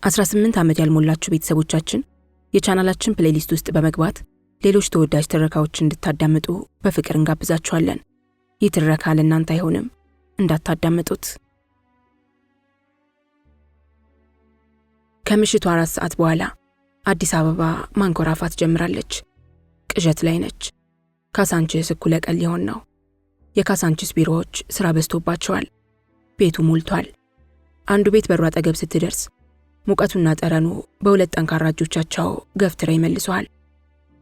18 ዓመት ያልሞላችሁ ቤተሰቦቻችን የቻናላችን ፕሌሊስት ውስጥ በመግባት ሌሎች ተወዳጅ ትረካዎችን እንድታዳምጡ በፍቅር እንጋብዛችኋለን። ይህ ትረካ ለእናንተ አይሆንም፣ እንዳታዳምጡት። ከምሽቱ 4 ሰዓት በኋላ አዲስ አበባ ማንኮራፋት ጀምራለች። ቅዠት ላይ ነች። ካሳንቺስ እኩለ ቀን ሊሆን ነው። የካሳንቺስ ቢሮዎች ስራ በዝቶባቸዋል። ቤቱ ሞልቷል። አንዱ ቤት በሩ አጠገብ ስትደርስ ሙቀቱና ጠረኑ በሁለት ጠንካራ እጆቻቸው ገፍትረው ይመልሱሃል።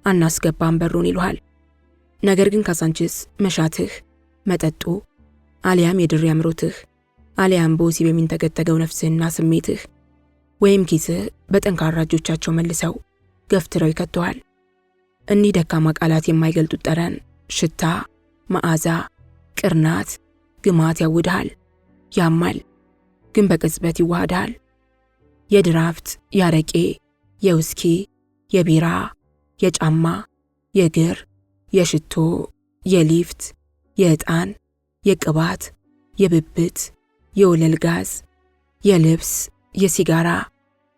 አናስገባም በሩን ይሉሃል። ነገር ግን ካሳንቺስ መሻትህ፣ መጠጡ፣ አሊያም የድር ያምሮትህ፣ አሊያም በወሲብ የሚንተገተገው ነፍስህና ስሜትህ ወይም ኪስህ በጠንካራ እጆቻቸው መልሰው ገፍትረው ይከተዋል። እኒህ ደካማ ቃላት የማይገልጡት ጠረን፣ ሽታ፣ መዓዛ፣ ቅርናት፣ ግማት ያውድሃል፣ ያማል፣ ግን በቅጽበት ይዋሃድሃል። የድራፍት፣ ያረቄ፣ የውስኪ፣ የቢራ፣ የጫማ፣ የግር፣ የሽቶ፣ የሊፍት፣ የዕጣን፣ የቅባት፣ የብብት፣ የወለል ጋዝ፣ የልብስ፣ የሲጋራ፣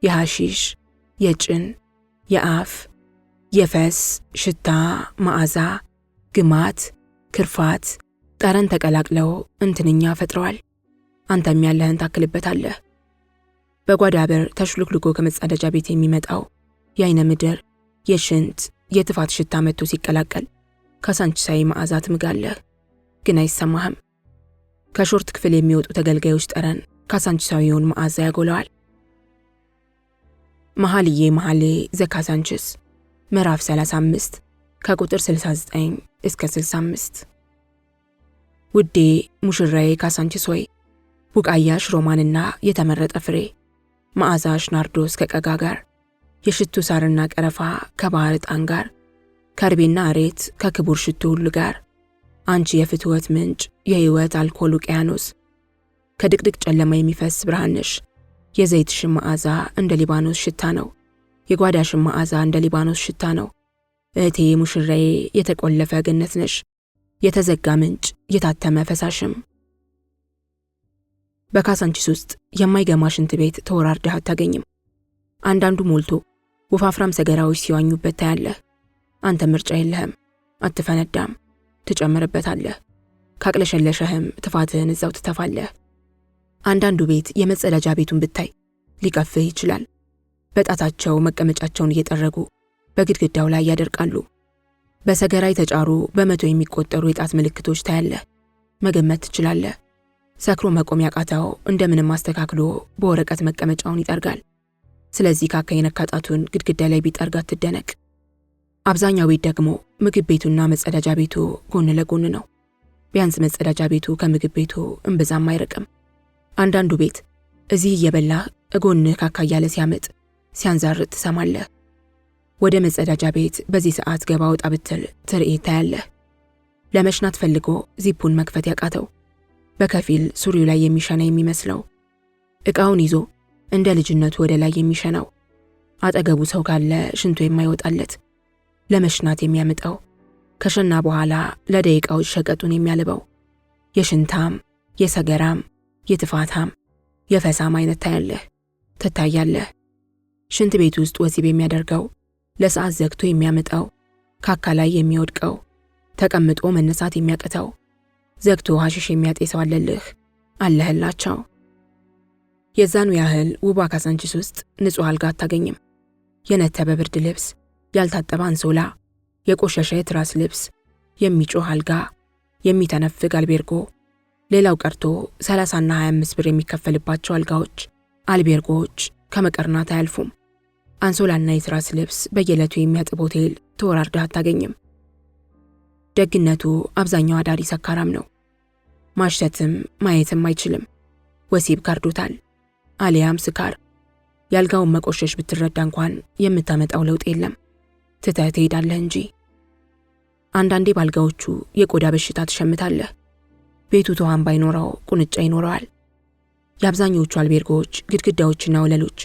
የሐሺሽ፣ የጭን፣ የአፍ፣ የፈስ፣ ሽታ፣ መዓዛ፣ ግማት፣ ክርፋት፣ ጠረን ተቀላቅለው እንትንኛ ፈጥረዋል። አንተም ያለህን ታክልበታለህ። በጓዳ በር ተሽሉክልኮ ከመጸዳጃ ቤት የሚመጣው የአይነ ምድር፣ የሽንት፣ የትፋት ሽታ መጥቶ ሲቀላቀል ካሳንቺሳዊ መዓዛ ትምጋለህ፣ ግን አይሰማህም። ከሾርት ክፍል የሚወጡ ተገልጋዮች ጠረን ካሳንቺሳዊውን መዓዛ ያጎለዋል። መኃልየ መኃልይ ዘካሳንቺስ ምዕራፍ 35 ከቁጥር 69 እስከ 65። ውዴ ሙሽራዬ ካሳንቺስ ሆይ፣ ቡቃያሽ ሮማንና የተመረጠ ፍሬ፣ መዓዛሽ ናርዶስ ከቀጋ ጋር፣ የሽቱ ሳርና ቀረፋ ከባህር ዕጣን ጋር፣ ከርቤና እሬት ከክቡር ሽቱ ሁሉ ጋር፣ አንቺ የፍትወት ምንጭ፣ የሕይወት አልኮል ውቅያኖስ፣ ከድቅድቅ ጨለማ የሚፈስ ብርሃን ነሽ። የዘይትሽን መዓዛ እንደ ሊባኖስ ሽታ ነው። የጓዳሽን መዓዛ እንደ ሊባኖስ ሽታ ነው። እህቴ ሙሽራዬ የተቆለፈ ገነት ነሽ፣ የተዘጋ ምንጭ፣ የታተመ ፈሳሽም። በካሳንቺስ ውስጥ የማይገማ ሽንት ቤት ተወራርደህ አታገኝም። አንዳንዱ ሞልቶ ወፋፍራም ሰገራዎች ሲዋኙበት ታያለህ። አንተ ምርጫ የለህም፣ አትፈነዳም፣ ትጨምርበታለህ። ካቅለሸለሸህም ትፋትህን እዛው ትተፋለህ። አንዳንዱ ቤት የመጸዳጃ ቤቱን ብታይ ሊቀፍህ ይችላል። በጣታቸው መቀመጫቸውን እየጠረጉ በግድግዳው ላይ ያደርቃሉ። በሰገራ የተጫሩ በመቶ የሚቆጠሩ የጣት ምልክቶች ታያለህ። መገመት ትችላለህ። ሰክሮ መቆም ያቃተው እንደምንም አስተካክሎ በወረቀት መቀመጫውን ይጠርጋል። ስለዚህ ካካ የነካ ጣቱን ግድግዳ ላይ ቢጠርግ አትደነቅ። አብዛኛው ቤት ደግሞ ምግብ ቤቱና መጸዳጃ ቤቱ ጎን ለጎን ነው። ቢያንስ መጸዳጃ ቤቱ ከምግብ ቤቱ እምብዛም አይርቅም። አንዳንዱ ቤት እዚህ እየበላህ እጎንህ ካካ እያለ ሲያመጥ ሲያንዛርጥ ትሰማለህ። ወደ መጸዳጃ ቤት በዚህ ሰዓት ገባ ወጣ ብትል ትርኢት ታያለህ። ለመሽናት ፈልጎ ዚፑን መክፈት ያቃተው፣ በከፊል ሱሪው ላይ የሚሸና የሚመስለው፣ ዕቃውን ይዞ እንደ ልጅነቱ ወደ ላይ የሚሸናው፣ አጠገቡ ሰው ካለ ሽንቱ የማይወጣለት፣ ለመሽናት የሚያምጠው፣ ከሸና በኋላ ለደቂቃዎች ሸቀጡን የሚያልበው፣ የሽንታም፣ የሰገራም፣ የትፋታም፣ የፈሳም አይነት ታያለህ፣ ትታያለህ። ሽንት ቤት ውስጥ ወሲብ የሚያደርገው፣ ለሰዓት ዘግቶ የሚያምጠው፣ ካካ ላይ የሚወድቀው፣ ተቀምጦ መነሳት የሚያቅተው፣ ዘግቶ ሐሺሽ የሚያጤሰው አለልህ፣ አለህላቸው። የዛኑ ያህል ውቧ ካሳንቺስ ውስጥ ንጹሕ አልጋ አታገኝም። የነተበ ብርድ ልብስ፣ ያልታጠበ አንሶላ፣ የቆሸሸ የትራስ ልብስ፣ የሚጮህ አልጋ፣ የሚተነፍግ አልቤርጎ፣ ሌላው ቀርቶ 30ና 25 ብር የሚከፈልባቸው አልጋዎች፣ አልቤርጎዎች ከመቀርናት አያልፉም። አንሶላና የትራስ ልብስ በየዕለቱ የሚያጥብ ሆቴል ተወራርደህ አታገኝም። ደግነቱ አብዛኛው አዳሪ ሰካራም ነው። ማሽተትም ማየትም አይችልም። ወሲብ ካርዶታል፣ አሊያም ስካር። ያልጋውን መቆሸሽ ብትረዳ እንኳን የምታመጣው ለውጥ የለም። ትተህ ትሄዳለህ እንጂ። አንዳንዴ ባልጋዎቹ የቆዳ በሽታ ትሸምታለህ። ቤቱ ተዋን ባይኖረው ቁንጫ ይኖረዋል። የአብዛኞቹ አልቤርጎዎች ግድግዳዎችና ወለሎች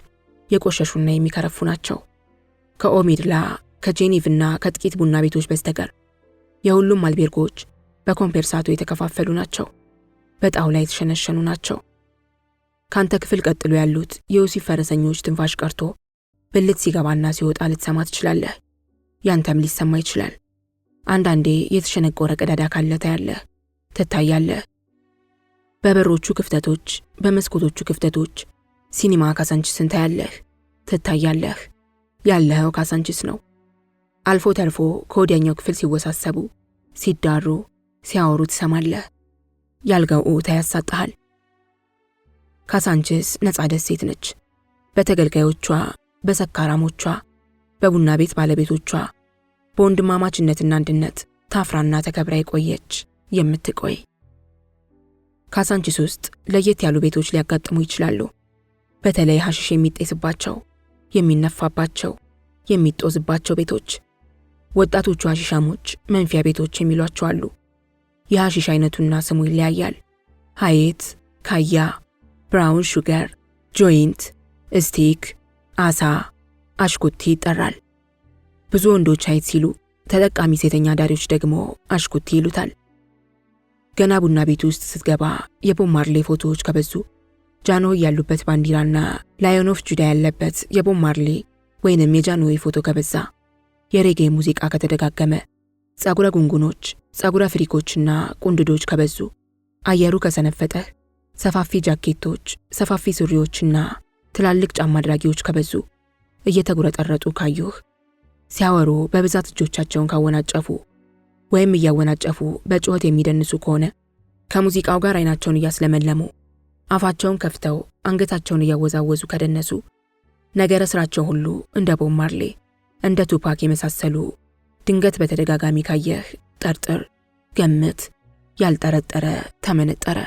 የቆሸሹና የሚከረፉ ናቸው። ከኦሜድላ ከጄኔቭና ከጥቂት ቡና ቤቶች በስተቀር የሁሉም አልቤርጎዎች በኮምፔርሳቶ የተከፋፈሉ ናቸው። በጣውላ የተሸነሸኑ ናቸው። ካንተ ክፍል ቀጥሎ ያሉት የወሲብ ፈረሰኞች ትንፋሽ ቀርቶ ብልት ሲገባና ሲወጣ ልትሰማ ትችላለህ። ያንተም ሊሰማ ይችላል። አንዳንዴ የተሸነቆረ ቀዳዳ ካለ ታያለህ፣ ትታያለህ። በበሮቹ ክፍተቶች፣ በመስኮቶቹ ክፍተቶች ሲኒማ ካሳንቺስን ታያለህ፣ ትታያለህ። ያለኸው ካሳንቺስ ነው። አልፎ ተርፎ ከወዲያኛው ክፍል ሲወሳሰቡ፣ ሲዳሩ፣ ሲያወሩ ትሰማለህ። ያልጋው እውታ ያሳጣሃል። ካሳንቺስ ነፃ ደሴት ነች። በተገልጋዮቿ፣ በሰካራሞቿ፣ በቡና ቤት ባለቤቶቿ በወንድማማችነትና አንድነት ታፍራና ተከብራ የቆየች የምትቆይ። ካሳንቺስ ውስጥ ለየት ያሉ ቤቶች ሊያጋጥሙ ይችላሉ። በተለይ ሐሽሽ የሚጤስባቸው፣ የሚነፋባቸው፣ የሚጦዝባቸው ቤቶች። ወጣቶቹ ሐሺሻሞች መንፊያ ቤቶች የሚሏቸው አሉ። የሐሺሽ አይነቱና ስሙ ይለያያል። ሃይት፣ ካያ፣ ብራውን ሹገር፣ ጆይንት፣ ስቲክ፣ አሳ፣ አሽኩቲ ይጠራል። ብዙ ወንዶች ሃይት ሲሉ፣ ተጠቃሚ ሴተኛ ዳሪዎች ደግሞ አሽኩቲ ይሉታል። ገና ቡና ቤት ውስጥ ስትገባ የቦብ ማርሌ ፎቶዎች ከበዙ፣ ጃንሆይ ያሉበት ባንዲራና ላዮን ኦፍ ጁዳ ያለበት የቦብ ማርሌ ወይንም የጃንሆይ ፎቶ ከበዛ፣ የሬጌ ሙዚቃ ከተደጋገመ፣ ጸጉረ ጉንጉኖች፣ ጸጉረ ፍሪኮችና ቁንድዶች ከበዙ፣ አየሩ ከሰነፈጠህ፣ ሰፋፊ ጃኬቶች፣ ሰፋፊ ሱሪዎችና ትላልቅ ጫማ አድራጊዎች ከበዙ፣ እየተጉረጠረጡ ካዩህ፣ ሲያወሩ በብዛት እጆቻቸውን ካወናጨፉ ወይም እያወናጨፉ በጩኸት የሚደንሱ ከሆነ፣ ከሙዚቃው ጋር አይናቸውን እያስለመለሙ አፋቸውን ከፍተው አንገታቸውን እያወዛወዙ ከደነሱ፣ ነገረ ስራቸው ሁሉ እንደ ቦብ ማርሌ፣ እንደ ቱፓክ የመሳሰሉ ድንገት በተደጋጋሚ ካየህ ጠርጥር፣ ገምት፣ ያልጠረጠረ ተመነጠረ።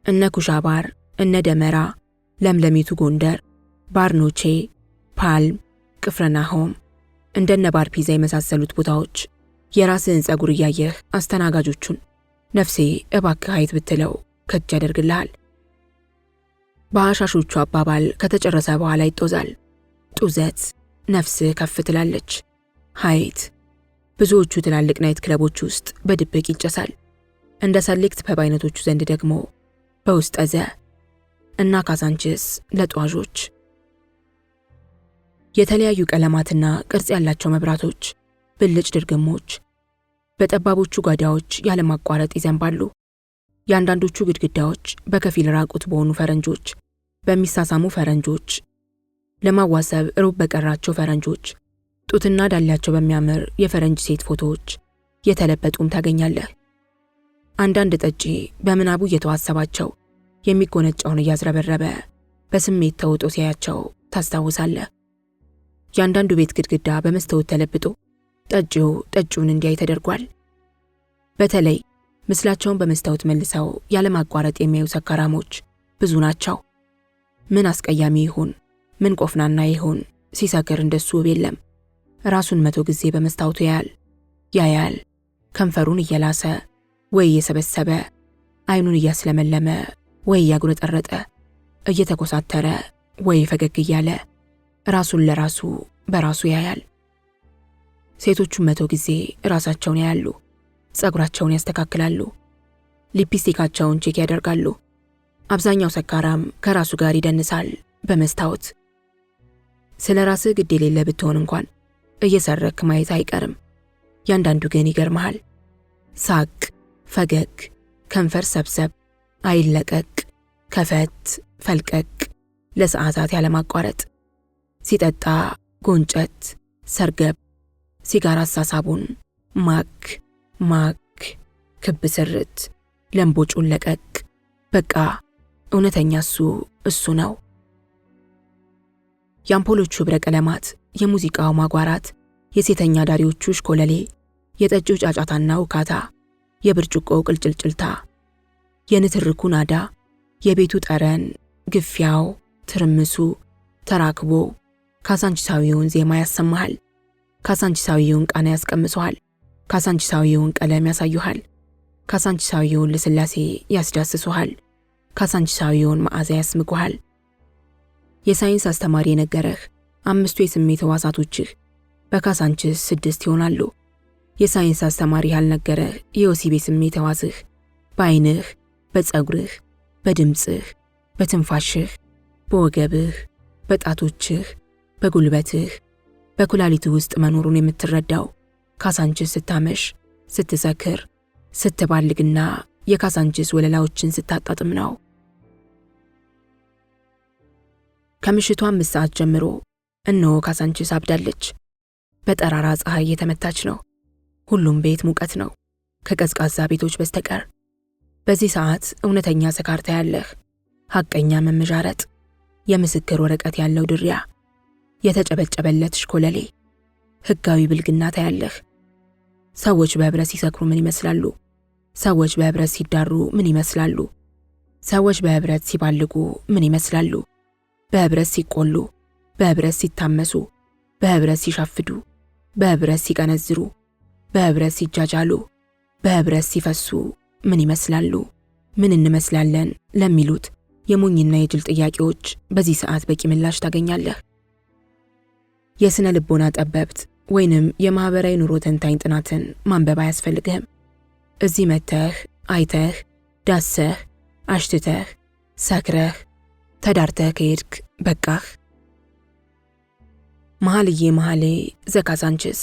እነ ኩሻባር፣ እነ ደመራ፣ ለምለሚቱ ጎንደር፣ ባርኖቼ፣ ፓልም፣ ቅፍረናሆም፣ እንደነ ባር ፒዛ የመሳሰሉት ቦታዎች የራስህን ጸጉር እያየህ አስተናጋጆቹን ነፍሴ እባክህ ሃይት ብትለው ከጅ ያደርግልሃል። በአሻሾቹ አባባል ከተጨረሰ በኋላ ይጦዛል። ጡዘት ነፍስህ ከፍ ትላለች። ሃይት ብዙዎቹ ትላልቅ ናይት ክለቦች ውስጥ በድብቅ ይጨሳል። እንደ ሰሌክት ፐብ አይነቶቹ ዘንድ ደግሞ በውስጠ ዘ እና ካሳንቺስ ለጧዦች። የተለያዩ ቀለማትና ቅርጽ ያላቸው መብራቶች፣ ብልጭ ድርግሞች በጠባቦቹ ጓዳዎች ያለማቋረጥ ይዘንባሉ። የአንዳንዶቹ ግድግዳዎች በከፊል ራቁት በሆኑ ፈረንጆች፣ በሚሳሳሙ ፈረንጆች፣ ለማዋሰብ ሩብ በቀራቸው ፈረንጆች፣ ጡትና ዳሌያቸው በሚያምር የፈረንጅ ሴት ፎቶዎች የተለበጡም ታገኛለህ። አንዳንድ ጠጪ በምናቡ እየተዋሰባቸው የሚጎነጫውን እያዝረበረበ በስሜት ተውጦ ሲያያቸው ታስታውሳለህ። የአንዳንዱ ቤት ግድግዳ በመስታወት ተለብጦ ጠጪውን እንዲያይ ተደርጓል። በተለይ ምስላቸውን በመስታወት መልሰው ያለማቋረጥ የሚያዩ ሰካራሞች ብዙ ናቸው። ምን አስቀያሚ ይሁን፣ ምን ቆፍናና ይሁን ሲሰክር እንደሱ ውብ የለም። ራሱን 100 ጊዜ በመስታወቱ ያያል። ከንፈሩን እየላሰ ወይ እየሰበሰበ፣ አይኑን እያስለመለመ ወይ እያጉረጠረጠ፣ እየተኮሳተረ ወይ ፈገግ እያለ ራሱን ለራሱ በራሱ ያያል። ሴቶቹ 100 ጊዜ ራሳቸውን ያያሉ፣ ጸጉራቸውን ያስተካክላሉ፣ ሊፕስቲካቸውን ቼክ ያደርጋሉ። አብዛኛው ሰካራም ከራሱ ጋር ይደንሳል በመስታወት። ስለ ራስህ ግድ የሌለ ብትሆን እንኳን እየሰረክ ማየት አይቀርም። ያንዳንዱ ግን ይገርመሃል። ሳቅ፣ ፈገግ፣ ከንፈር ሰብሰብ፣ አይን ለቀቅ፣ ከፈት ፈልቀቅ፣ ለሰዓታት ያለማቋረጥ ሲጠጣ ጎንጨት፣ ሰርገብ፣ ሲጋራ አሳሳቡን ማክ ማክ፣ ክብ ስርት፣ ለምቦጩን ለቀቅ። በቃ እውነተኛ እሱ ነው። የአምፖሎቹ ህብረ ቀለማት፣ የሙዚቃው ማጓራት፣ የሴተኛ ዳሪዎቹ ሽኮለሌ፣ የጠጪው ጫጫታና ውካታ፣ የብርጭቆው ቅልጭልጭልታ፣ የንትርኩ ናዳ፣ የቤቱ ጠረን፣ ግፊያው፣ ትርምሱ፣ ተራክቦ ካሳንቺሳዊውን ዜማ ያሰማሃል። ካሳንቺሳዊውን ቃና ያስቀምሰዋል። ካሳንቺሳዊውን ቀለም ያሳዩሃል። ካሳንቺሳዊውን ልስላሴ ያስዳስሱሃል። ካሳንቺሳዊውን መዓዛ ያስምጉሃል። የሳይንስ አስተማሪ የነገረህ 5 የስሜት ህዋሳቶችህ በካሳንቺስ 6 ይሆናሉ። የሳይንስ አስተማሪ ያልነገረህ የወሲብ የስሜት ህዋስህ በአይንህ፣ በጸጉርህ፣ በድምጽህ፣ በትንፋሽህ፣ በወገብህ፣ በጣቶችህ፣ በጉልበትህ፣ በኩላሊትህ ውስጥ መኖሩን የምትረዳው ካሳንችስ ስታመሽ፣ ስትሰክር፣ ስትባልግና የካሳንችስ ወለላዎችን ስታጣጥም ነው። ከምሽቱ 5 ሰዓት ጀምሮ እነሆ ካሳንችስ አብዳለች። በጠራራ ፀሐይ እየተመታች ነው። ሁሉም ቤት ሙቀት ነው ከቀዝቃዛ ቤቶች በስተቀር። በዚህ ሰዓት እውነተኛ ስካር ታያለህ። ሐቀኛ መመዣረጥ፣ የምስክር ወረቀት ያለው ድሪያ፣ የተጨበጨበለት ሽኮለሌ፣ ሕጋዊ ብልግና ታያለህ። ሰዎች በህብረት ሲሰክሩ ምን ይመስላሉ? ሰዎች በህብረት ሲዳሩ ምን ይመስላሉ? ሰዎች በህብረት ሲባልጉ ምን ይመስላሉ? በህብረት ሲቆሉ፣ በህብረት ሲታመሱ፣ በህብረት ሲሻፍዱ፣ በህብረት ሲቀነዝሩ፣ በህብረት ሲጃጃሉ፣ በህብረት ሲፈሱ ምን ይመስላሉ? ምን እንመስላለን ለሚሉት የሞኝና የጅል ጥያቄዎች በዚህ ሰዓት በቂ ምላሽ ታገኛለህ። የስነ ልቦና ጠበብት ወይንም የማህበራዊ ኑሮ ተንታኝ ጥናትን ማንበብ አያስፈልግህም። እዚህ መተህ አይተህ ዳሰህ አሽትተህ ሰክረህ ተዳርተህ ከሄድክ በቃህ። መኃልየ መኃልይ ዘካሳንችስ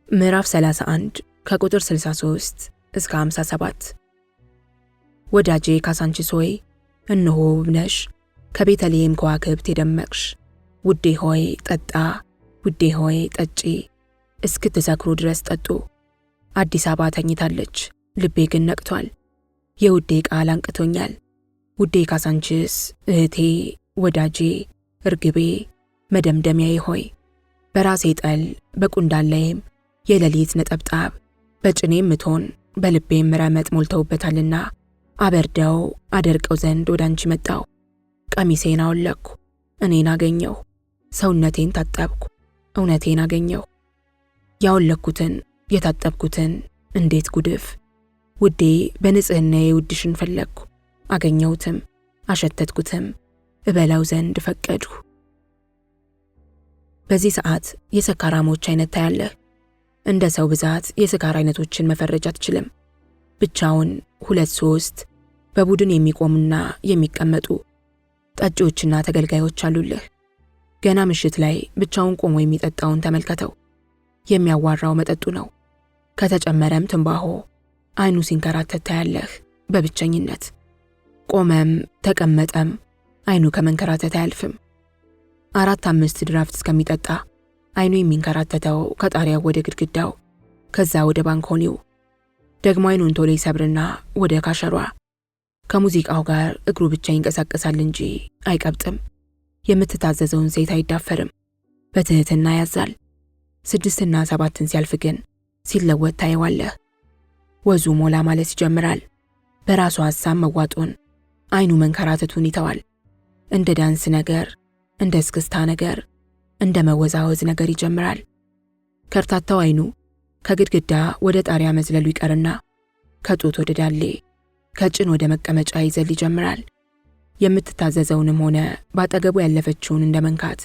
ምዕራፍ 31 ከቁጥር 63 እስከ 57። ወዳጄ ካሳንችስ ሆይ እነሆ ውብ ነሽ፣ ከቤተልሔም ከዋክብት የደመቅሽ። ውዴ ሆይ ጠጣ፣ ውዴ ሆይ ጠጪ፣ እስክትሰክሩ ድረስ ጠጡ። አዲስ አበባ ተኝታለች፣ ልቤ ግን ነቅቷል። የውዴ ቃል አንቅቶኛል። ውዴ ካሳንችስ እህቴ፣ ወዳጄ፣ እርግቤ፣ መደምደሚያዬ ሆይ በራሴ ጠል በቁንዳላዬም የሌሊት ነጠብጣብ በጭኔም ምቶን በልቤም ረመጥ ሞልተውበታልና አበርደው አደርቀው ዘንድ ወደ አንቺ መጣሁ። ቀሚሴን አወለቅኩ፣ እኔን አገኘሁ። ሰውነቴን ታጠብኩ፣ እውነቴን አገኘሁ። ያወለቅኩትን የታጠብኩትን እንዴት ጉድፍ! ውዴ በንጽህናዬ ውድሽን ፈለግኩ፣ አገኘሁትም፣ አሸተትኩትም፣ እበላው ዘንድ ፈቀድሁ። በዚህ ሰዓት የሰካራሞች አይነት ታያለህ። እንደ ሰው ብዛት የስካር አይነቶችን መፈረጅ አትችልም። ብቻውን 2-3 በቡድን የሚቆሙና የሚቀመጡ ጠጪዎችና ተገልጋዮች አሉልህ። ገና ምሽት ላይ ብቻውን ቆሞ የሚጠጣውን ተመልከተው። የሚያዋራው መጠጡ ነው። ከተጨመረም ትንባሆ። አይኑ ሲንከራተት ታያለህ በብቸኝነት። ቆመም ተቀመጠም አይኑ ከመንከራተት አያልፍም። 4-5 ድራፍት እስከሚጠጣ አይኑ የሚንከራተተው ከጣሪያው ወደ ግድግዳው፣ ከዛ ወደ ባንኮኒው፣ ደግሞ አይኑን ቶሎ ይሰብርና ወደ ካሸሯ። ከሙዚቃው ጋር እግሩ ብቻ ይንቀሳቀሳል እንጂ አይቀብጥም። የምትታዘዘውን ሴት አይዳፈርም፣ በትህትና ያዛል። 6ና 7ን ሲያልፍ ግን ሲለወጥ ታየዋለህ። ወዙ ሞላ ማለት ይጀምራል። በራሱ ሐሳብ መዋጡን፣ አይኑ መንከራተቱን ይተዋል። እንደ ዳንስ ነገር፣ እንደ እስክስታ ነገር፣ እንደ መወዛወዝ ነገር ይጀምራል። ከርታታው አይኑ ከግድግዳ ወደ ጣሪያ መዝለሉ ይቀርና ከጡት ወደ ዳሌ፣ ከጭን ወደ መቀመጫ ይዘል ይጀምራል። የምትታዘዘውንም ሆነ ባጠገቡ ያለፈችውን እንደ መንካት፣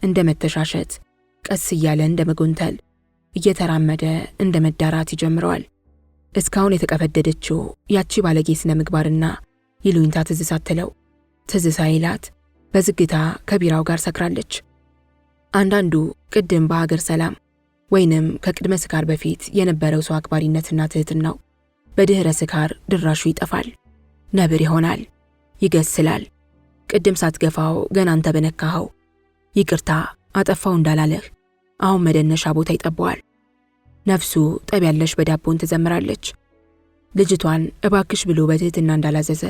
እንደ መተሻሸት፣ ቀስ እያለ እንደ መጎንተል፣ እየተራመደ እንደ መዳራት ይጀምረዋል። እስካሁን የተቀፈደደችው ያቺ ባለጌ ስነ ምግባርና ይሉኝታ ትዝ ሳትለው፣ ትዝ ሳይላት በዝግታ ከቢራው ጋር ሰክራለች። አንዳንዱ ቅድም በሀገር ሰላም ወይንም ከቅድመ ስካር በፊት የነበረው ሰው አክባሪነትና ትህትናው በድህረ ስካር ድራሹ ይጠፋል። ነብር ይሆናል፣ ይገስላል። ቅድም ሳትገፋው ገና አንተ በነካኸው ይቅርታ አጠፋው እንዳላለህ አሁን መደነሻ ቦታ ይጠባዋል። ነፍሱ ጠብ ያለሽ በዳቦን ትዘምራለች። ልጅቷን እባክሽ ብሎ በትህትና እንዳላዘዘ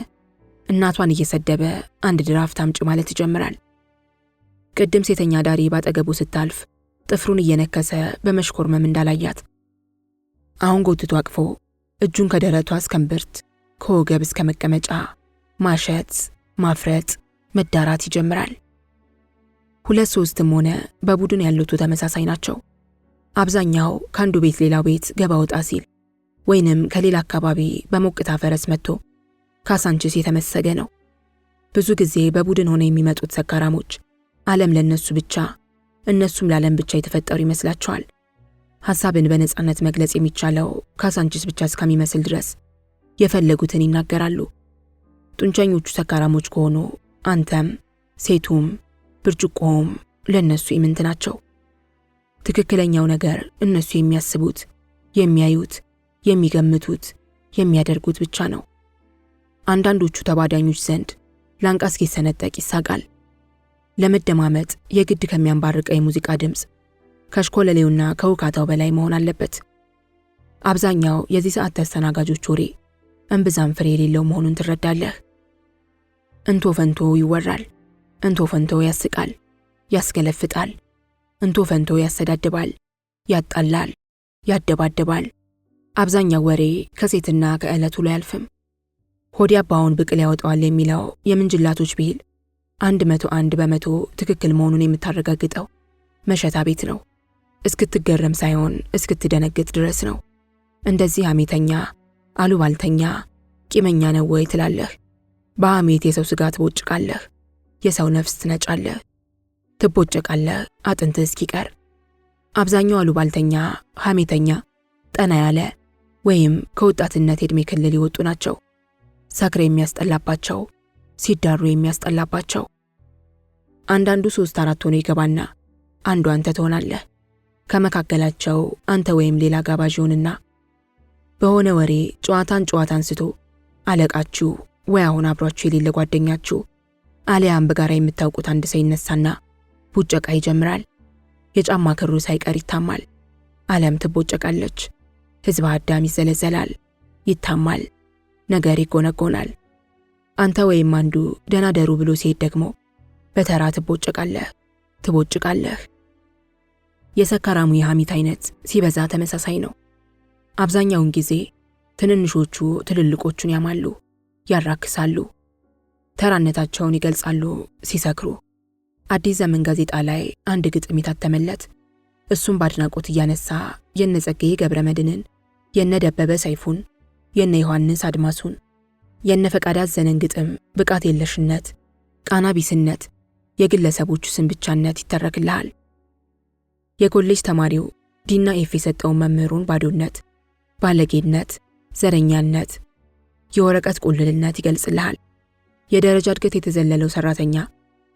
እናቷን እየሰደበ አንድ ድራፍት አምጪ ማለት ይጀምራል። ቅድም ሴተኛ ዳሪ ባጠገቡ ስታልፍ ጥፍሩን እየነከሰ በመሽኮርመም እንዳላያት አሁን ጎትቶ አቅፎ እጁን ከደረቷ እስከ እምብርት ከወገብ እስከ መቀመጫ ማሸት፣ ማፍረጥ፣ መዳራት ይጀምራል። 2-3ም ሆነ በቡድን ያሉት ተመሳሳይ ናቸው። አብዛኛው ከአንዱ ቤት ሌላው ቤት ገባ ወጣ ሲል ወይንም ከሌላ አካባቢ በሞቅታ ፈረስ መጥቶ ካሳንችስ የተመሰገ ነው። ብዙ ጊዜ በቡድን ሆነ የሚመጡት ሰካራሞች ዓለም ለነሱ ብቻ እነሱም ለዓለም ብቻ የተፈጠሩ ይመስላቸዋል። ሐሳብን በነጻነት መግለጽ የሚቻለው ካሳንችስ ብቻ እስከሚመስል ድረስ የፈለጉትን ይናገራሉ። ጡንቻኞቹ ሰካራሞች ከሆኑ አንተም ሴቱም ብርጭቆውም ለነሱ ኢምንት ናቸው። ትክክለኛው ነገር እነሱ የሚያስቡት፣ የሚያዩት፣ የሚገምቱት፣ የሚያደርጉት ብቻ ነው። አንዳንዶቹ ተባዳኞች ዘንድ ላንቃ እስኪሰነጠቅ ይሳቃል። ለመደማመጥ የግድ ከሚያንባርቀው የሙዚቃ ድምፅ ከሽኮለሌውና ከውካታው በላይ መሆን አለበት። አብዛኛው የዚህ ሰዓት ተስተናጋጆች ወሬ እምብዛም ፍሬ የሌለው መሆኑን ትረዳለህ። እንቶ ፈንቶ ይወራል፣ እንቶ ፈንቶ ያስቃል፣ ያስገለፍጣል፣ እንቶ ፈንቶ ያሰዳድባል፣ ያጣላል፣ ያደባድባል። አብዛኛው ወሬ ከሴትና ከዕለቱ ላይ አልፍም። ሆዲ አባውን ብቅል ያወጣዋል የሚለው የምንጅላቶች ብሂል 101 በመቶ ትክክል መሆኑን የምታረጋግጠው መሸታ ቤት ነው። እስክትገረም ሳይሆን እስክትደነግጥ ድረስ ነው። እንደዚህ ሐሜተኛ፣ አሉባልተኛ፣ ቂመኛ ነው ወይ ትላለህ። በሐሜት የሰው ስጋ ትቦጭቃለህ፣ የሰው ነፍስ ትነጫለህ፣ ትቦጨቃለህ አጥንትህ እስኪቀር። አብዛኛው አሉባልተኛ፣ ሐሜተኛ ጠና ያለ ወይም ከወጣትነት ዕድሜ ክልል የወጡ ናቸው። ሰክረ የሚያስጠላባቸው፣ ሲዳሩ የሚያስጠላባቸው። አንዳንዱ 3-4 ሆኖ ይገባና አንዱ አንተ ትሆናለህ። ከመካከላቸው አንተ ወይም ሌላ ጋባዥ ይሆንና በሆነ ወሬ ጨዋታን አንስቶ አለቃችሁ ወይ አሁን አብሯችሁ የሌለ ጓደኛችሁ አሊያም በጋራ የምታውቁት አንድ ሰው ይነሳና ቡጨቃ ይጀምራል። የጫማ ክሩ ሳይቀር ይታማል። ዓለም ትቦጨቃለች። ሕዝብ አዳም ይዘለዘላል፣ ይታማል፣ ነገር ይጎነጎናል። አንተ ወይም አንዱ ደህና ደሩ ብሎ ሲሄድ ደግሞ በተራ ትቦጭቃለህ። የሰካራሙ የሐሜት አይነት ሲበዛ ተመሳሳይ ነው። አብዛኛውን ጊዜ ትንንሾቹ ትልልቆቹን ያማሉ፣ ያራክሳሉ፣ ተራነታቸውን ይገልጻሉ ሲሰክሩ። አዲስ ዘመን ጋዜጣ ላይ አንድ ግጥም የታተመለት እሱም በአድናቆት እያነሳ የነ ጸጋዬ ገብረ መድኅንን፣ የነ ደበበ ሰይፉን፣ የነ ዮሐንስ አድማሱን፣ የነ ፈቃደ አዘነን ግጥም ብቃት የለሽነት፣ ቃና ቢስነት፣ የግለሰቦቹ ስም ብቻነት ይተረክልሃል። የኮሌጅ ተማሪው ዲና ኤፍ የሰጠውን መምህሩን ባዶነት፣ ባለጌነት፣ ዘረኛነት፣ የወረቀት ቁልልነት ይገልጽልሃል። የደረጃ እድገት የተዘለለው ሰራተኛ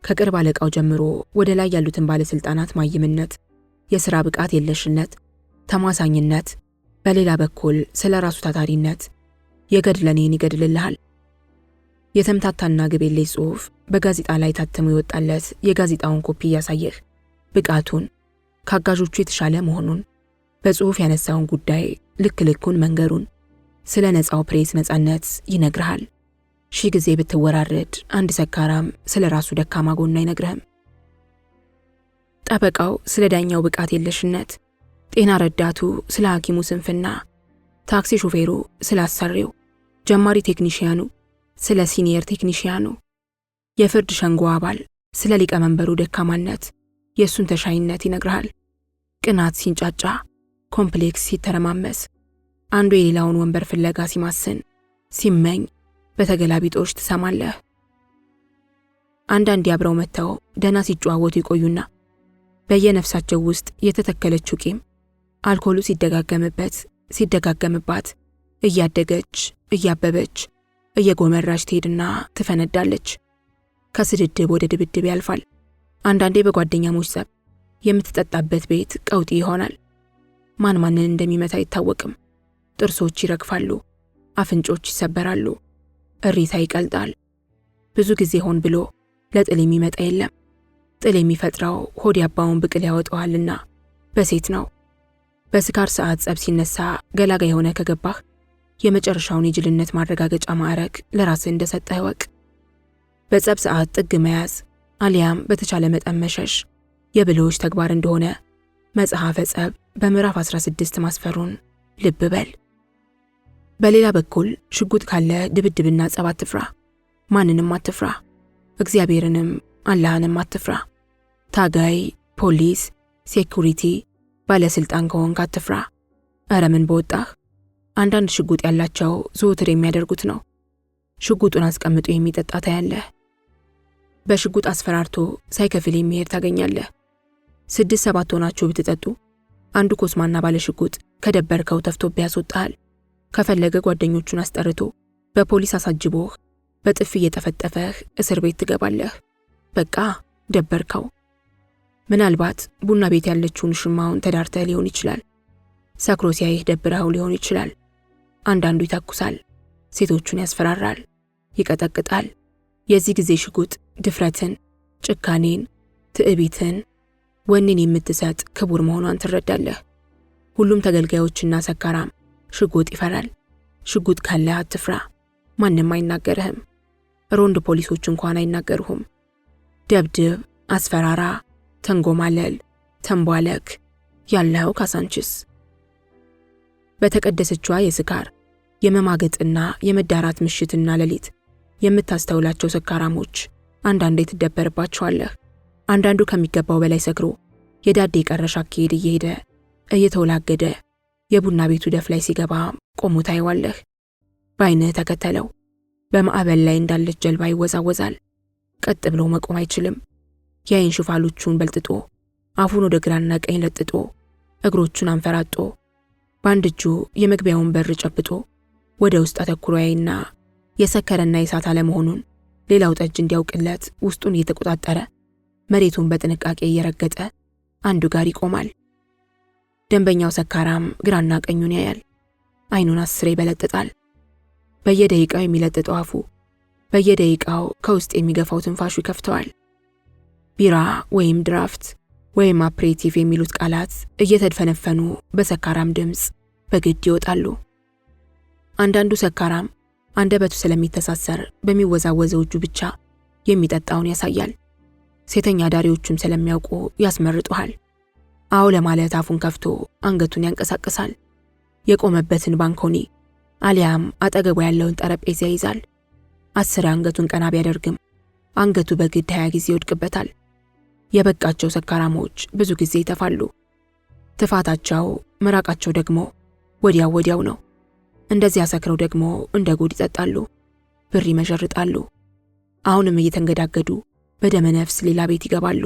ከቅርብ አለቃው ጀምሮ ወደ ላይ ያሉትን ባለስልጣናት ማይምነት፣ የሥራ ብቃት የለሽነት፣ ተማሳኝነት፣ በሌላ በኩል ስለ ራሱ ታታሪነት የገድለኔን ይገድልልሃል። የተምታታና ግብ የለሽ ጽሑፍ በጋዜጣ ላይ ታትሞ የወጣለት የጋዜጣውን ኮፒ እያሳየህ ብቃቱን ከአጋዦቹ የተሻለ መሆኑን በጽሑፍ ያነሳውን ጉዳይ ልክ ልኩን መንገሩን ስለ ነፃው ፕሬስ ነፃነት ይነግርሃል። 1000 ጊዜ ብትወራረድ አንድ ሰካራም ስለ ራሱ ደካማ ጎን አይነግርህም። ጠበቃው ስለ ዳኛው ብቃት የለሽነት፣ ጤና ረዳቱ ስለ ሐኪሙ ስንፍና፣ ታክሲ ሾፌሩ ስለ አሰሪው፣ ጀማሪ ቴክኒሽያኑ ስለ ሲኒየር ቴክኒሽያኑ፣ የፍርድ ሸንጎ አባል ስለ ሊቀመንበሩ ደካማነት የእሱን ተሻይነት ይነግርሃል። ቅናት ሲንጫጫ፣ ኮምፕሌክስ ሲተረማመስ፣ አንዱ የሌላውን ወንበር ፍለጋ ሲማስን፣ ሲመኝ በተገላቢጦሽ ትሰማለህ። አንዳንድ አብረው መጥተው ደህና ሲጨዋወቱ ይቆዩና በየነፍሳቸው ውስጥ የተተከለችው ቂም አልኮሉ ሲደጋገምባት እያደገች እያበበች እየጎመራች ትሄድና ትፈነዳለች። ከስድድብ ወደ ድብድብ ያልፋል። አንዳንዴ በጓደኛሞች ጸብ የምትጠጣበት ቤት ቀውጢ ይሆናል። ማን ማንን እንደሚመታ አይታወቅም። ጥርሶች ይረግፋሉ፣ አፍንጮች ይሰበራሉ፣ እሪታ ይቀልጣል። ብዙ ጊዜ ሆን ብሎ ለጥል የሚመጣ የለም። ጥል የሚፈጥረው ሆድ ያባውን ብቅል ያወጣዋልና በሴት ነው። በስካር ሰዓት ጸብ ሲነሳ ገላጋ የሆነ ከገባህ የመጨረሻውን የጅልነት ማረጋገጫ ማዕረግ ለራስህ እንደሰጠህ እወቅ። በጸብ ሰዓት ጥግ መያዝ አሊያም በተቻለ መጠን መሸሽ የብልሆች ተግባር እንደሆነ መጽሐፈ ጸብ በምዕራፍ 16 ማስፈሩን ልብ በል። በሌላ በኩል ሽጉጥ ካለ ድብድብና ጸብ አትፍራ። ማንንም አትፍራ፣ እግዚአብሔርንም አላህንም አትፍራ። ታጋይ፣ ፖሊስ፣ ሴኩሪቲ፣ ባለስልጣን ከሆንክ አትፍራ። ኧረ ምን በወጣህ። አንዳንድ ሽጉጥ ያላቸው ዘወትር የሚያደርጉት ነው። ሽጉጡን አስቀምጦ የሚጠጣ ታያለህ። በሽጉጥ አስፈራርቶ ሳይከፍል የሚሄድ ታገኛለህ። 6-7 ሆናችሁ ብትጠጡ አንዱ ኮስማና ባለሽጉጥ ከደበርከው ተፍቶብህ ያስወጣሃል። ከፈለገ ጓደኞቹን አስጠርቶ በፖሊስ አሳጅቦህ በጥፊ እየጠፈጠፈህ እስር ቤት ትገባለህ። በቃ ደበርከው። ምናልባት ቡና ቤት ያለችውን ሽማውን ተዳርተህ ሊሆን ይችላል። ሰክሮ ሲያይህ ደብረኸው ሊሆን ይችላል። አንዳንዱ ይተኩሳል፣ ሴቶቹን ያስፈራራል፣ ይቀጠቅጣል። የዚህ ጊዜ ሽጉጥ ድፍረትን፣ ጭካኔን፣ ትዕቢትን፣ ወኔን የምትሰጥ ክቡር መሆኗን ትረዳለህ። ሁሉም ተገልጋዮችና ሰካራም ሽጉጥ ይፈራል። ሽጉጥ ካለ አትፍራ፣ ማንም አይናገርህም። ሮንድ ፖሊሶች እንኳን አይናገርሁም። ደብድብ፣ አስፈራራ፣ ተንጎማለል፣ ተንቧለክ። ያለው ካሳንቺስ። በተቀደሰችዋ የስካር የመማገጥና የመዳራት ምሽትና ሌሊት የምታስተውላቸው ሰካራሞች አንዳንዴ ትደበርባቸዋለህ። አንዳንዱ ከሚገባው በላይ ሰክሮ የዳዴ ቀረሽ አካሄድ እየሄደ እየተወላገደ የቡና ቤቱ ደፍ ላይ ሲገባ ቆሞ ታየዋለህ። በዓይንህ ተከተለው። በማዕበል ላይ እንዳለች ጀልባ ይወዛወዛል። ቀጥ ብሎ መቆም አይችልም። የዓይን ሽፋሎቹን በልጥጦ አፉን ወደ ግራና ቀኝ ለጥጦ እግሮቹን አንፈራጦ በአንድ እጁ የመግቢያውን በር ጨብጦ ወደ ውስጥ አተኩሮ ያይና የሰከረና የሳት አለመሆኑን ሌላው ጠጅ እንዲያውቅለት ውስጡን እየተቆጣጠረ መሬቱን በጥንቃቄ እየረገጠ አንዱ ጋር ይቆማል። ደንበኛው ሰካራም ግራና ቀኙን ያያል። ዓይኑን 10 ይበለጥጣል። በየደቂቃው የሚለጥጠው አፉ በየደቂቃው ከውስጥ የሚገፋው ትንፋሹ ይከፍተዋል። ቢራ ወይም ድራፍት ወይም አፕሬቲቭ የሚሉት ቃላት እየተድፈነፈኑ በሰካራም ድምፅ በግድ ይወጣሉ። አንዳንዱ ሰካራም አንደበቱ ስለሚተሳሰር በሚወዛወዘው እጁ ብቻ የሚጠጣውን ያሳያል። ሴተኛ ዳሪዎቹም ስለሚያውቁ ያስመርጡሃል። አዎ ለማለት አፉን ከፍቶ አንገቱን ያንቀሳቅሳል። የቆመበትን ባንኮኒ አሊያም አጠገቡ ያለውን ጠረጴዛ ይይዛል። 10 አንገቱን ቀና ቢያደርግም አንገቱ በግድ 20 ጊዜ ይወድቅበታል። የበቃቸው ሰካራሞች ብዙ ጊዜ ይተፋሉ። ትፋታቸው፣ ምራቃቸው ደግሞ ወዲያው ነው። እንደዚያ ሰክረው ደግሞ እንደ ጉድ ይጠጣሉ፣ ብር ይመዠርጣሉ። አሁንም እየተንገዳገዱ በደመ ነፍስ ሌላ ቤት ይገባሉ።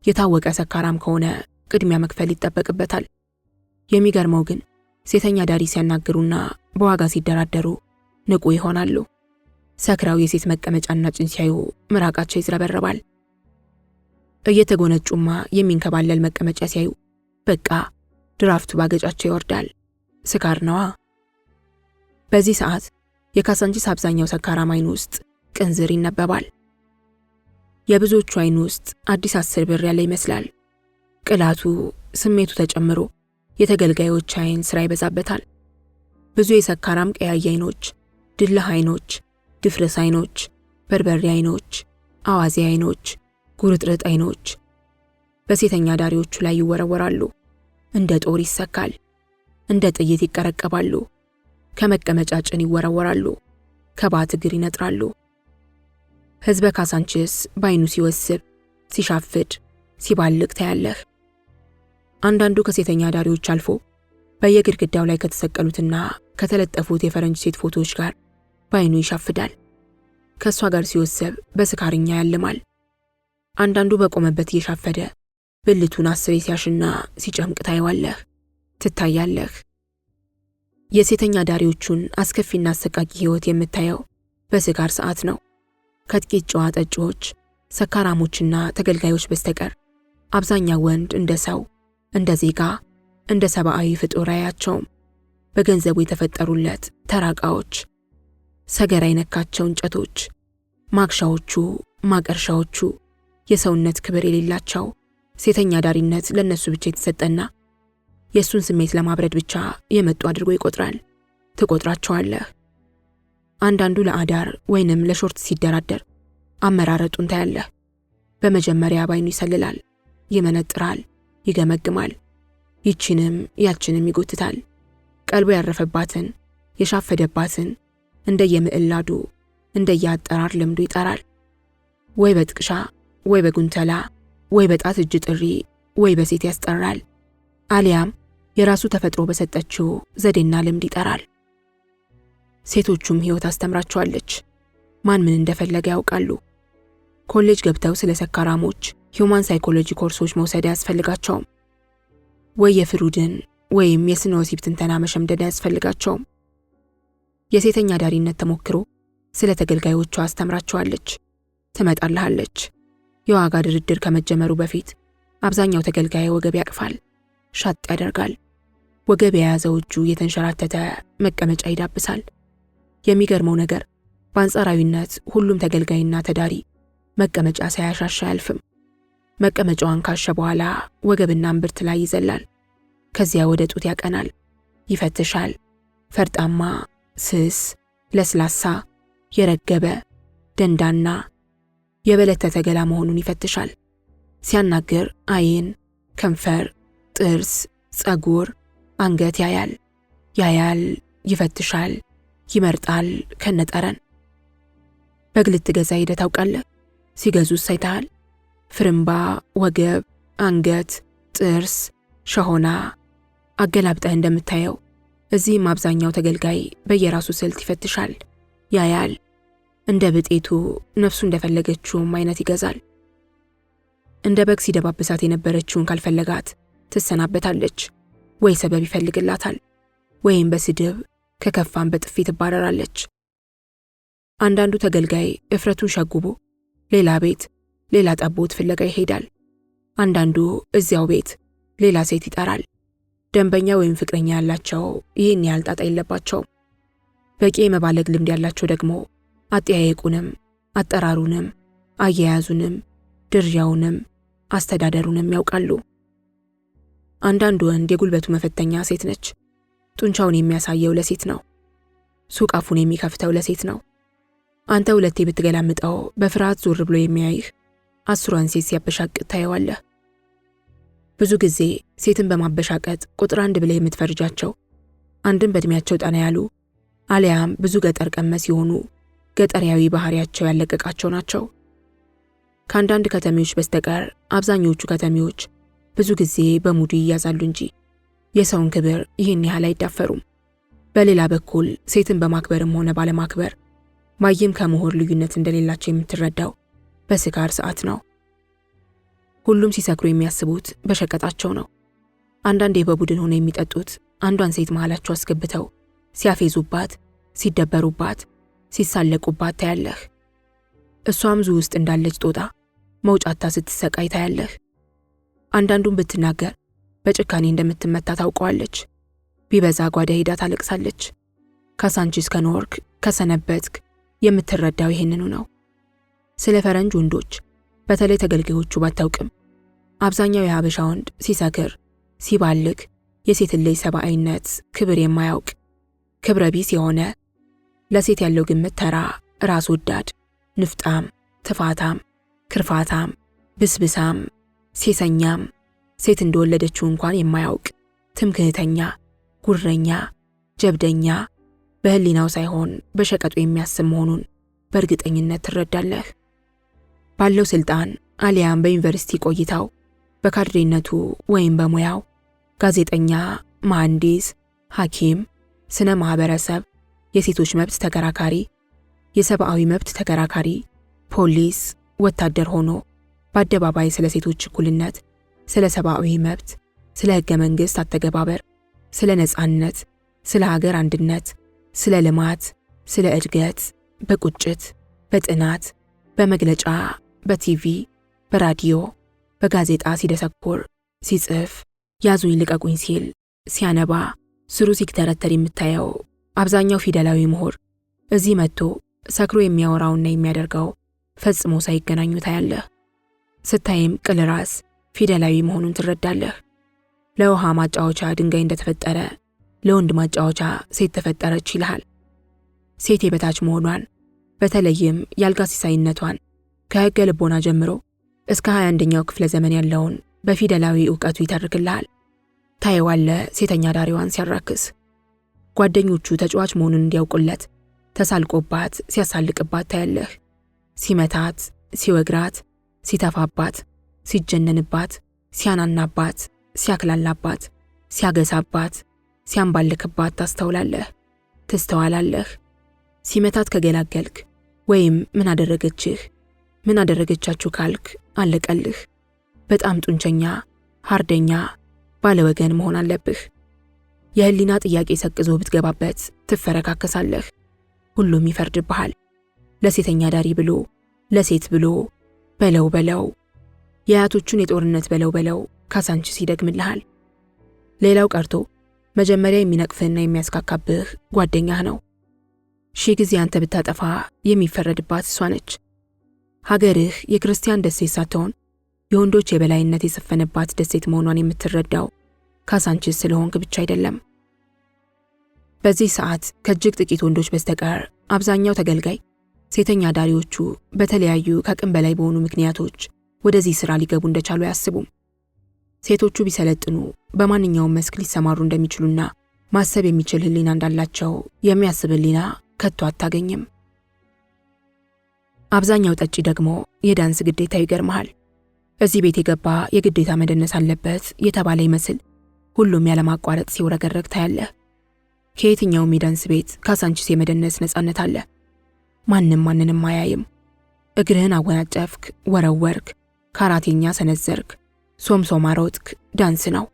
የታወቀ ሰካራም ከሆነ ቅድሚያ መክፈል ይጠበቅበታል። የሚገርመው ግን ሴተኛ ዳሪ ሲያናግሩና በዋጋ ሲደራደሩ ንቁ ይሆናሉ። ሰክራው የሴት መቀመጫና ጭን ሲያዩ ምራቃቸው ይዝረበረባል። እየተጎነጩማ የሚንከባለል መቀመጫ ሲያዩ በቃ ድራፍቱ ባገጫቸው ይወርዳል። ስካር ነዋ። በዚህ ሰዓት የካሳንቺስ አብዛኛው ሰካራም ዓይን ውስጥ ቅንዝር ይነበባል። የብዙዎቹ ዓይን ውስጥ አዲስ 10 ብር ያለ ይመስላል። ቅላቱ፣ ስሜቱ ተጨምሮ የተገልጋዮች ዓይን ስራ ይበዛበታል። ብዙ የሰካራም ቀያይ ዓይኖች፣ ድልህ ዓይኖች፣ ድፍርስ ዓይኖች፣ በርበሬ ዓይኖች፣ አዋዜ ዓይኖች፣ ጉርጥርጥ ዓይኖች በሴተኛ ዳሪዎቹ ላይ ይወረወራሉ። እንደ ጦር ይሰካል። እንደ ጥይት ይቀረቀባሉ። ከመቀመጫ ጭን ይወረወራሉ። ከባት እግር ይነጥራሉ። ሕዝበ ካሳንቺስ በዓይኑ ሲወስብ፣ ሲሻፍድ፣ ሲባልቅ ታያለህ። አንዳንዱ ከሴተኛ ዳሪዎች አልፎ በየግድግዳው ላይ ከተሰቀሉትና ከተለጠፉት የፈረንጅ ሴት ፎቶዎች ጋር በዓይኑ ይሻፍዳል። ከእሷ ጋር ሲወስብ በስካርኛ ያልማል። አንዳንዱ በቆመበት እየሻፈደ ብልቱን 10 ሲያሽና ሲጨምቅ ታየዋለህ፣ ትታያለህ። የሴተኛ ዳሪዎቹን አስከፊና አሰቃቂ ሕይወት የምታየው በስካር ሰዓት ነው። ከጥቂት ጨዋ ጠጪዎች፣ ሰካራሞችና ተገልጋዮች በስተቀር አብዛኛው ወንድ እንደ ሰው፣ እንደ ዜጋ፣ እንደ ሰብአዊ ፍጡር አያቸውም። በገንዘቡ የተፈጠሩለት ተራቃዎች፣ ሰገራ የነካቸው እንጨቶች፣ ማክሻዎቹ፣ ማቀርሻዎቹ፣ የሰውነት ክብር የሌላቸው። ሴተኛ ዳሪነት ለነሱ ብቻ የተሰጠና የሱን ስሜት ለማብረድ ብቻ የመጡ አድርጎ ይቆጥራል። ትቆጥራቸዋለህ። አንዳንዱ ለአዳር ወይንም ለሾርት ሲደራደር አመራረጡን ታያለህ። በመጀመሪያ ባይኑ ይሰልላል፣ ይመነጥራል፣ ይገመግማል። ይችንም ያችንም ይጎትታል። ቀልቡ ያረፈባትን የሻፈደባትን እንደየምዕላዱ እንደየአጠራር ልምዱ ይጠራል። ወይ በጥቅሻ ወይ በጉንተላ ወይ በጣት እጅ ጥሪ ወይ በሴት ያስጠራል። አሊያም የራሱ ተፈጥሮ በሰጠችው ዘዴና ልምድ ይጠራል። ሴቶቹም ሕይወት አስተምራቸዋለች። ማን ምን እንደፈለገ ያውቃሉ። ኮሌጅ ገብተው ስለ ሰካራሞች ሂውማን ሳይኮሎጂ ኮርሶች መውሰድ አያስፈልጋቸውም። ወይ የፍሩድን ወይም የስነ ወሲብ ትንተና መሸምደድ አያስፈልጋቸውም። የሴተኛ ዳሪነት ተሞክሮ ስለ ተገልጋዮቿ አስተምራቸዋለች። ትመጣልሃለች። የዋጋ ድርድር ከመጀመሩ በፊት አብዛኛው ተገልጋይ ወገብ ያቅፋል፣ ሻጥ ያደርጋል። ወገብ የያዘው እጁ የተንሸራተተ መቀመጫ ይዳብሳል። የሚገርመው ነገር በአንጻራዊነት ሁሉም ተገልጋይና ተዳሪ መቀመጫ ሳያሻሻ አያልፍም። መቀመጫዋን ካሸ በኋላ ወገብና እምብርት ላይ ይዘላል። ከዚያ ወደ ጡት ያቀናል፣ ይፈትሻል። ፈርጣማ፣ ስስ፣ ለስላሳ፣ የረገበ፣ ደንዳና፣ የበለተተ ገላ መሆኑን ይፈትሻል። ሲያናግር ዓይን፣ ከንፈር፣ ጥርስ፣ ፀጉር፣ አንገት ያያል፣ ይፈትሻል፣ ይመርጣል ከነጠረን። በግ ልትገዛ ሄደህ ታውቃለህ? ሲገዙስ አይተሃል? ፍርምባ፣ ወገብ፣ አንገት፣ ጥርስ፣ ሸሆና አገላብጠህ እንደምታየው እዚህም አብዛኛው ተገልጋይ በየራሱ ስልት ይፈትሻል፣ ያያል። እንደ ብጤቱ ነፍሱ እንደፈለገችውም አይነት ይገዛል። እንደ በግ ሲደባብሳት የነበረችውን ካልፈለጋት ትሰናበታለች፣ ወይ ሰበብ ይፈልግላታል፣ ወይም በስድብ ከከፋም በጥፊ ትባረራለች። አንዳንዱ ተገልጋይ እፍረቱን ሸጉቦ ሌላ ቤት ሌላ ጠቦት ፍለጋ ይሄዳል። አንዳንዱ እዚያው ቤት ሌላ ሴት ይጠራል። ደንበኛ ወይም ፍቅረኛ ያላቸው ይህን ያህል ጣጣ የለባቸውም። በቂ የመባለግ ልምድ ያላቸው ደግሞ አጠያየቁንም፣ አጠራሩንም፣ አያያዙንም፣ ድርያውንም፣ አስተዳደሩንም ያውቃሉ። አንዳንዱ ወንድ የጉልበቱ መፈተኛ ሴት ነች። ጡንቻውን የሚያሳየው ለሴት ነው። ሱቅ አፉን የሚከፍተው ለሴት ነው። አንተ ሁለቴ ብትገላምጠው በፍርሃት ዞር ብሎ የሚያይህ 10ን ሴት ሲያበሻቅጥ ታየዋለህ። ብዙ ጊዜ ሴትን በማበሻቀጥ ቁጥር 1 ብለህ የምትፈርጃቸው አንድም በእድሜያቸው ጠና ያሉ አሊያም ብዙ ገጠር ቀመስ የሆኑ ገጠሪያዊ ባህሪያቸው ያለቀቃቸው ናቸው። ከአንዳንድ ከተሜዎች በስተቀር አብዛኞቹ ከተሜዎች ብዙ ጊዜ በሙዱ ይያዛሉ እንጂ የሰውን ክብር ይህን ያህል አይዳፈሩም። በሌላ በኩል ሴትን በማክበርም ሆነ ባለማክበር ማየም ከመሆር ልዩነት እንደሌላቸው የምትረዳው በስካር ሰዓት ነው። ሁሉም ሲሰክሩ የሚያስቡት በሸቀጣቸው ነው። አንዳንዴ በቡድን ሆነው የሚጠጡት አንዷን ሴት መሃላቸው አስገብተው ሲያፌዙባት፣ ሲደበሩባት፣ ሲሳለቁባት ታያለህ። እሷም ዙ ውስጥ እንዳለች ጦጣ መውጫታ ስትሰቃይ ታያለህ። አንዳንዱን ብትናገር በጭካኔ እንደምትመታ ታውቀዋለች። ቢበዛ ጓዳ ሄዳ ታለቅሳለች። ካሳንቺስ ከኖርክ ከሰነበትክ የምትረዳው ይሄንኑ ነው። ስለ ፈረንጅ ወንዶች በተለይ ተገልጋዮቹ ባታውቅም አብዛኛው የሀበሻ ወንድ ሲሰክር፣ ሲባልክ የሴትን ልጅ ሰብአዊነት ክብር የማያውቅ ክብረ ቢስ የሆነ ለሴት ያለው ግምት ተራ፣ ራስ ወዳድ፣ ንፍጣም፣ ትፋታም፣ ክርፋታም፣ ብስብሳም፣ ሴሰኛም፣ ሴት እንደወለደችው እንኳን የማያውቅ ትምክህተኛ፣ ጉረኛ፣ ጀብደኛ በህሊናው ሳይሆን በሸቀጡ የሚያስብ መሆኑን በእርግጠኝነት ትረዳለህ። ባለው ስልጣን አሊያም በዩኒቨርሲቲ ቆይታው በካድሬነቱ ወይም በሙያው ጋዜጠኛ፣ መሐንዲስ፣ ሐኪም፣ ስነ ማህበረሰብ፣ የሴቶች መብት ተከራካሪ፣ የሰብአዊ መብት ተከራካሪ፣ ፖሊስ፣ ወታደር ሆኖ በአደባባይ ስለ ሴቶች እኩልነት፣ ስለ ሰብአዊ መብት፣ ስለ ህገ መንግስት አተገባበር፣ ስለ ነጻነት፣ ስለ ሀገር አንድነት፣ ስለ ልማት፣ ስለ እድገት በቁጭት፣ በጥናት፣ በመግለጫ፣ በቲቪ፣ በራዲዮ፣ በጋዜጣ ሲደሰኮር፣ ሲጽፍ፣ ያዙኝ ልቀቁኝ ሲል፣ ሲያነባ፣ ስሩ ሲክተረተር የምታየው አብዛኛው ፊደላዊ ምሁር እዚህ መጥቶ ሰክሮ የሚያወራውና የሚያደርገው ፈጽሞ ሳይገናኙ ታያለህ። ስታይም ቅል ራስ ፊደላዊ መሆኑን ትረዳለህ። ለውሃ ማጫወቻ ድንጋይ እንደተፈጠረ ለወንድ ማጫወቻ ሴት ተፈጠረች ይልሃል። ሴት የበታች መሆኗን በተለይም ያልጋ ሲሳይነቷን ከህገ ልቦና ጀምሮ እስከ 21ኛው ክፍለ ዘመን ያለውን በፊደላዊ ዕውቀቱ ይተርክልሃል። ታየዋለህ ሴተኛ ዳሪዋን ሲያራክስ። ጓደኞቹ ተጫዋች መሆኑን እንዲያውቁለት ተሳልቆባት ሲያሳልቅባት ታያለህ። ሲመታት፣ ሲወግራት፣ ሲተፋባት፣ ሲጀነንባት፣ ሲያናናባት፣ ሲያክላላባት፣ ሲያገሳባት፣ ሲያንባልክባት ታስተውላለህ፣ ትስተዋላለህ። ሲመታት ከገላገልክ ወይም ምን አደረገችህ፣ ምን አደረገቻችሁ ካልክ አለቀልህ። በጣም ጡንቸኛ፣ ሃርደኛ፣ ባለወገን መሆን አለብህ። የህሊና ጥያቄ ሰቅዞ ብትገባበት ትፈረካከሳለህ። ሁሉም ይፈርድብሃል። ለሴተኛ ዳሪ ብሎ ለሴት ብሎ በለው የአያቶቹን የጦርነት በለው ካሳንቺስ ይደግምልሃል። ሌላው ቀርቶ መጀመሪያ የሚነቅፍህና የሚያስካካብህ ጓደኛህ ነው። ሺህ ጊዜ አንተ ብታጠፋ የሚፈረድባት እሷ ነች። ሀገርህ የክርስቲያን ደሴት ሳትሆን የወንዶች የበላይነት የሰፈነባት ደሴት መሆኗን የምትረዳው ካሳንቺስ ስለሆንክ ብቻ አይደለም። በዚህ ሰዓት ከእጅግ ጥቂት ወንዶች በስተቀር አብዛኛው ተገልጋይ ሴተኛ ዳሪዎቹ በተለያዩ ከአቅም በላይ በሆኑ ምክንያቶች ወደዚህ ሥራ ሊገቡ እንደቻሉ አያስቡም። ሴቶቹ ቢሰለጥኑ በማንኛውም መስክ ሊሰማሩ እንደሚችሉና ማሰብ የሚችል ሕሊና እንዳላቸው የሚያስብ ሕሊና ከቶ አታገኝም። አብዛኛው ጠጪ ደግሞ የዳንስ ግዴታ ይገርመሃል። እዚህ ቤት የገባ የግዴታ መደነስ አለበት የተባለ ይመስል ሁሉም ያለማቋረጥ ሲውረገረግ ታያለህ። ከየትኛውም የዳንስ ቤት ካሳንቺስ የመደነስ ነፃነት አለ። ማንም ማንንም አያይም። እግርህን አወናጨፍክ፣ ወረወርክ፣ ካራቴኛ ሰነዘርክ፣ ሶምሶማ ሮጥክ፣ ዳንስ ነው።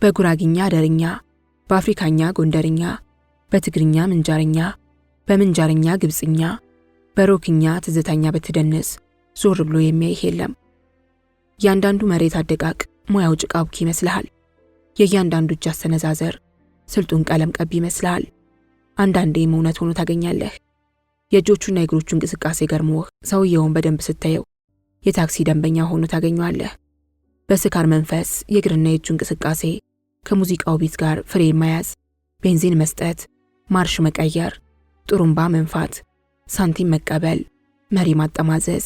በጉራጊኛ አደርኛ፣ በአፍሪካኛ ጎንደርኛ፣ በትግርኛ ምንጃርኛ፣ በምንጃርኛ ግብጽኛ፣ በሮክኛ ትዝታኛ ብትደንስ ዞር ብሎ የሚያይህ የለም። ያንዳንዱ መሬት አደቃቅ ሙያው ጭቃ ቡኪ ይመስልሃል። የእያንዳንዱ እጅ አሰነዛዘር ስልጡን ቀለም ቀቢ ይመስልሃል። አንዳንዴም እውነት ሆኖ ታገኛለህ። የእጆቹና የእግሮቹ እንቅስቃሴ ገርሞህ ሰውየውን በደንብ ስታየው የታክሲ ደንበኛ ሆኖ ታገኘዋለህ። በስካር መንፈስ የእግርና የእጁ እንቅስቃሴ ከሙዚቃው ቢት ጋር ፍሬን መያዝ፣ ቤንዚን መስጠት፣ ማርሽ መቀየር፣ ጥሩምባ መንፋት፣ ሳንቲም መቀበል፣ መሪ ማጠማዘዝ፣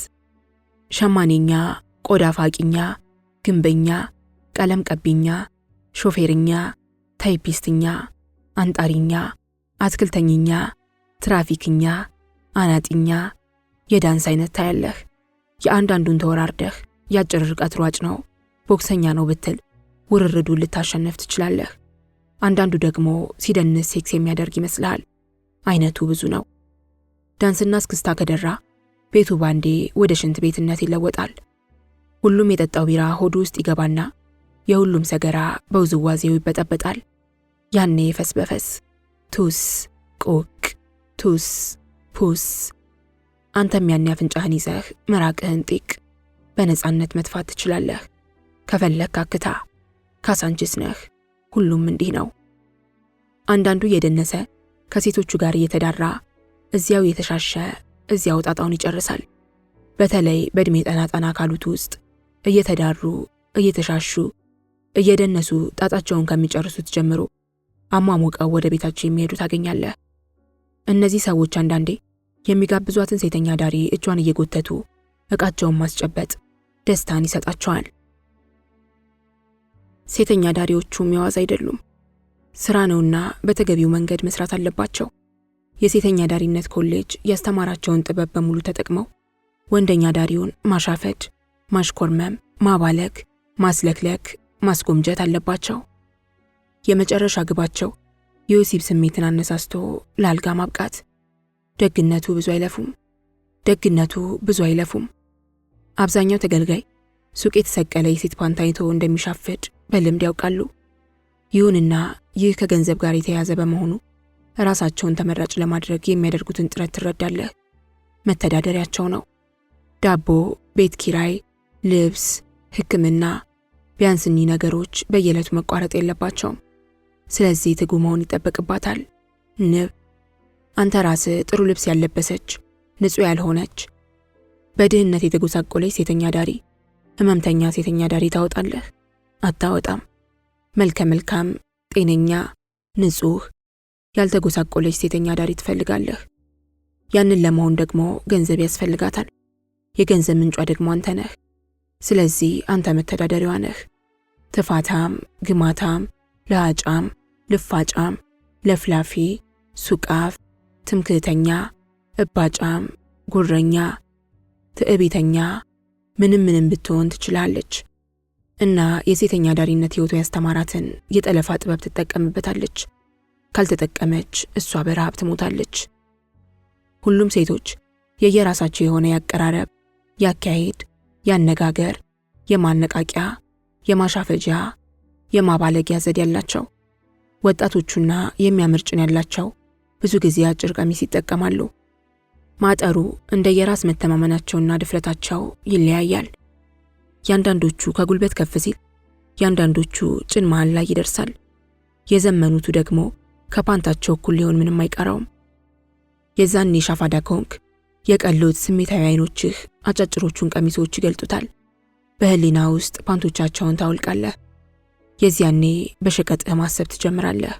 ሸማኔኛ፣ ቆዳ ፋቂኛ፣ ግንበኛ፣ ቀለም ቀቢኛ፣ ሾፌርኛ፣ ታይፒስትኛ፣ አንጣሪኛ፣ አትክልተኝኛ፣ ትራፊክኛ፣ አናጢኛ የዳንስ አይነት ታያለህ። የአንዳንዱን ተወራርደህ ያጭር ርቀት ሯጭ ነው ቦክሰኛ ነው ብትል ውርርዱን ልታሸነፍ ትችላለህ። አንዳንዱ ደግሞ ሲደንስ ሴክስ የሚያደርግ ይመስልሃል። አይነቱ ብዙ ነው። ዳንስና እስክስታ ከደራ ቤቱ ባንዴ ወደ ሽንት ቤትነት ይለወጣል። ሁሉም የጠጣው ቢራ ሆዱ ውስጥ ይገባና የሁሉም ሰገራ በውዝዋዜው ይበጠበጣል። ያኔ ፈስ በፈስ ቱስ ቁቅ ቱስ ፑስ። አንተም ያኔ አፍንጫህን ይዘህ መራቅህን ጢቅ በነፃነት መጥፋት ትችላለህ። ከፈለክ አክታ። ካሳንቺስ ነህ። ሁሉም እንዲህ ነው። አንዳንዱ እየደነሰ ከሴቶቹ ጋር እየተዳራ እዚያው የተሻሸ እዚያው ጣጣውን ይጨርሳል። በተለይ በእድሜ ጠና ካሉት ውስጥ እየተዳሩ እየተሻሹ እየደነሱ ጣጣቸውን ከሚጨርሱት ጀምሮ አሟሙቀው ወደ ቤታቸው የሚሄዱ ታገኛለህ። እነዚህ ሰዎች አንዳንዴ የሚጋብዟትን ሴተኛ ዳሪ እጇን እየጎተቱ ዕቃቸውን ማስጨበጥ ደስታን ይሰጣቸዋል። ሴተኛ ዳሪዎቹም የዋዛ አይደሉም። ስራ ነውና በተገቢው መንገድ መስራት አለባቸው። የሴተኛ ዳሪነት ኮሌጅ ያስተማራቸውን ጥበብ በሙሉ ተጠቅመው ወንደኛ ዳሪውን ማሻፈድ፣ ማሽኮርመም፣ ማባለክ፣ ማስለክለክ፣ ማስጎምጀት አለባቸው። የመጨረሻ ግባቸው የወሲብ ስሜትን አነሳስቶ ለአልጋ ማብቃት። ደግነቱ ብዙ አይለፉም። አብዛኛው ተገልጋይ ሱቅ የተሰቀለ የሴት ፓንት አይቶ እንደሚሻፍድ በልምድ ያውቃሉ። ይሁንና ይህ ከገንዘብ ጋር የተያያዘ በመሆኑ ራሳቸውን ተመራጭ ለማድረግ የሚያደርጉትን ጥረት ትረዳለህ። መተዳደሪያቸው ነው። ዳቦ፣ ቤት ኪራይ፣ ልብስ፣ ሕክምና፣ ቢያንስ እኒህ ነገሮች በየዕለቱ መቋረጥ የለባቸውም። ስለዚህ ትጉ መሆን ይጠበቅባታል። ንብ አንተ ራስህ ጥሩ ልብስ ያለበሰች ንጹሕ ያልሆነች በድህነት የተጎሳቆለች ሴተኛ ዳሪ ህመምተኛ ሴተኛ ዳሪ ታወጣለህ? አታወጣም። መልከ መልካም፣ ጤነኛ፣ ንጹሕ ያልተጎሳቆለች ሴተኛ ዳሪ ትፈልጋለህ። ያንን ለመሆን ደግሞ ገንዘብ ያስፈልጋታል። የገንዘብ ምንጯ ደግሞ አንተ ነህ። ስለዚህ አንተ መተዳደሪያዋ ነህ። ትፋታም፣ ግማታም፣ ለሃጫም፣ ልፋጫም፣ ለፍላፊ፣ ሱቃፍ፣ ትምክህተኛ፣ እባጫም፣ ጉረኛ፣ ትዕቢተኛ ምንም ብትሆን ትችላለች እና የሴተኛ ዳሪነት ህይወቱ ያስተማራትን የጠለፋ ጥበብ ትጠቀምበታለች። ካልተጠቀመች እሷ በረሃብ ትሞታለች። ሁሉም ሴቶች የየራሳቸው የሆነ ያቀራረብ፣ ያካሄድ፣ ያነጋገር፣ የማነቃቂያ፣ የማሻፈጃ፣ የማባለጊያ ዘዴ ያላቸው። ወጣቶቹና የሚያምር ጭን ያላቸው ብዙ ጊዜ አጭር ቀሚስ ይጠቀማሉ። ማጠሩ እንደ የራስ መተማመናቸውና ድፍረታቸው ይለያያል። ያንዳንዶቹ ከጉልበት ከፍ ሲል፣ ያንዳንዶቹ ጭን መሃል ላይ ይደርሳል። የዘመኑቱ ደግሞ ከፓንታቸው እኩል ሊሆን ምንም አይቀረውም። የዛኔ ሻፋዳ ከሆንክ የቀሉት ስሜታዊ አይኖችህ አጫጭሮቹን ቀሚሶች ይገልጡታል። በህሊና ውስጥ ፓንቶቻቸውን ታውልቃለህ። የዚያኔ በሸቀጥህ ማሰብ ትጀምራለህ።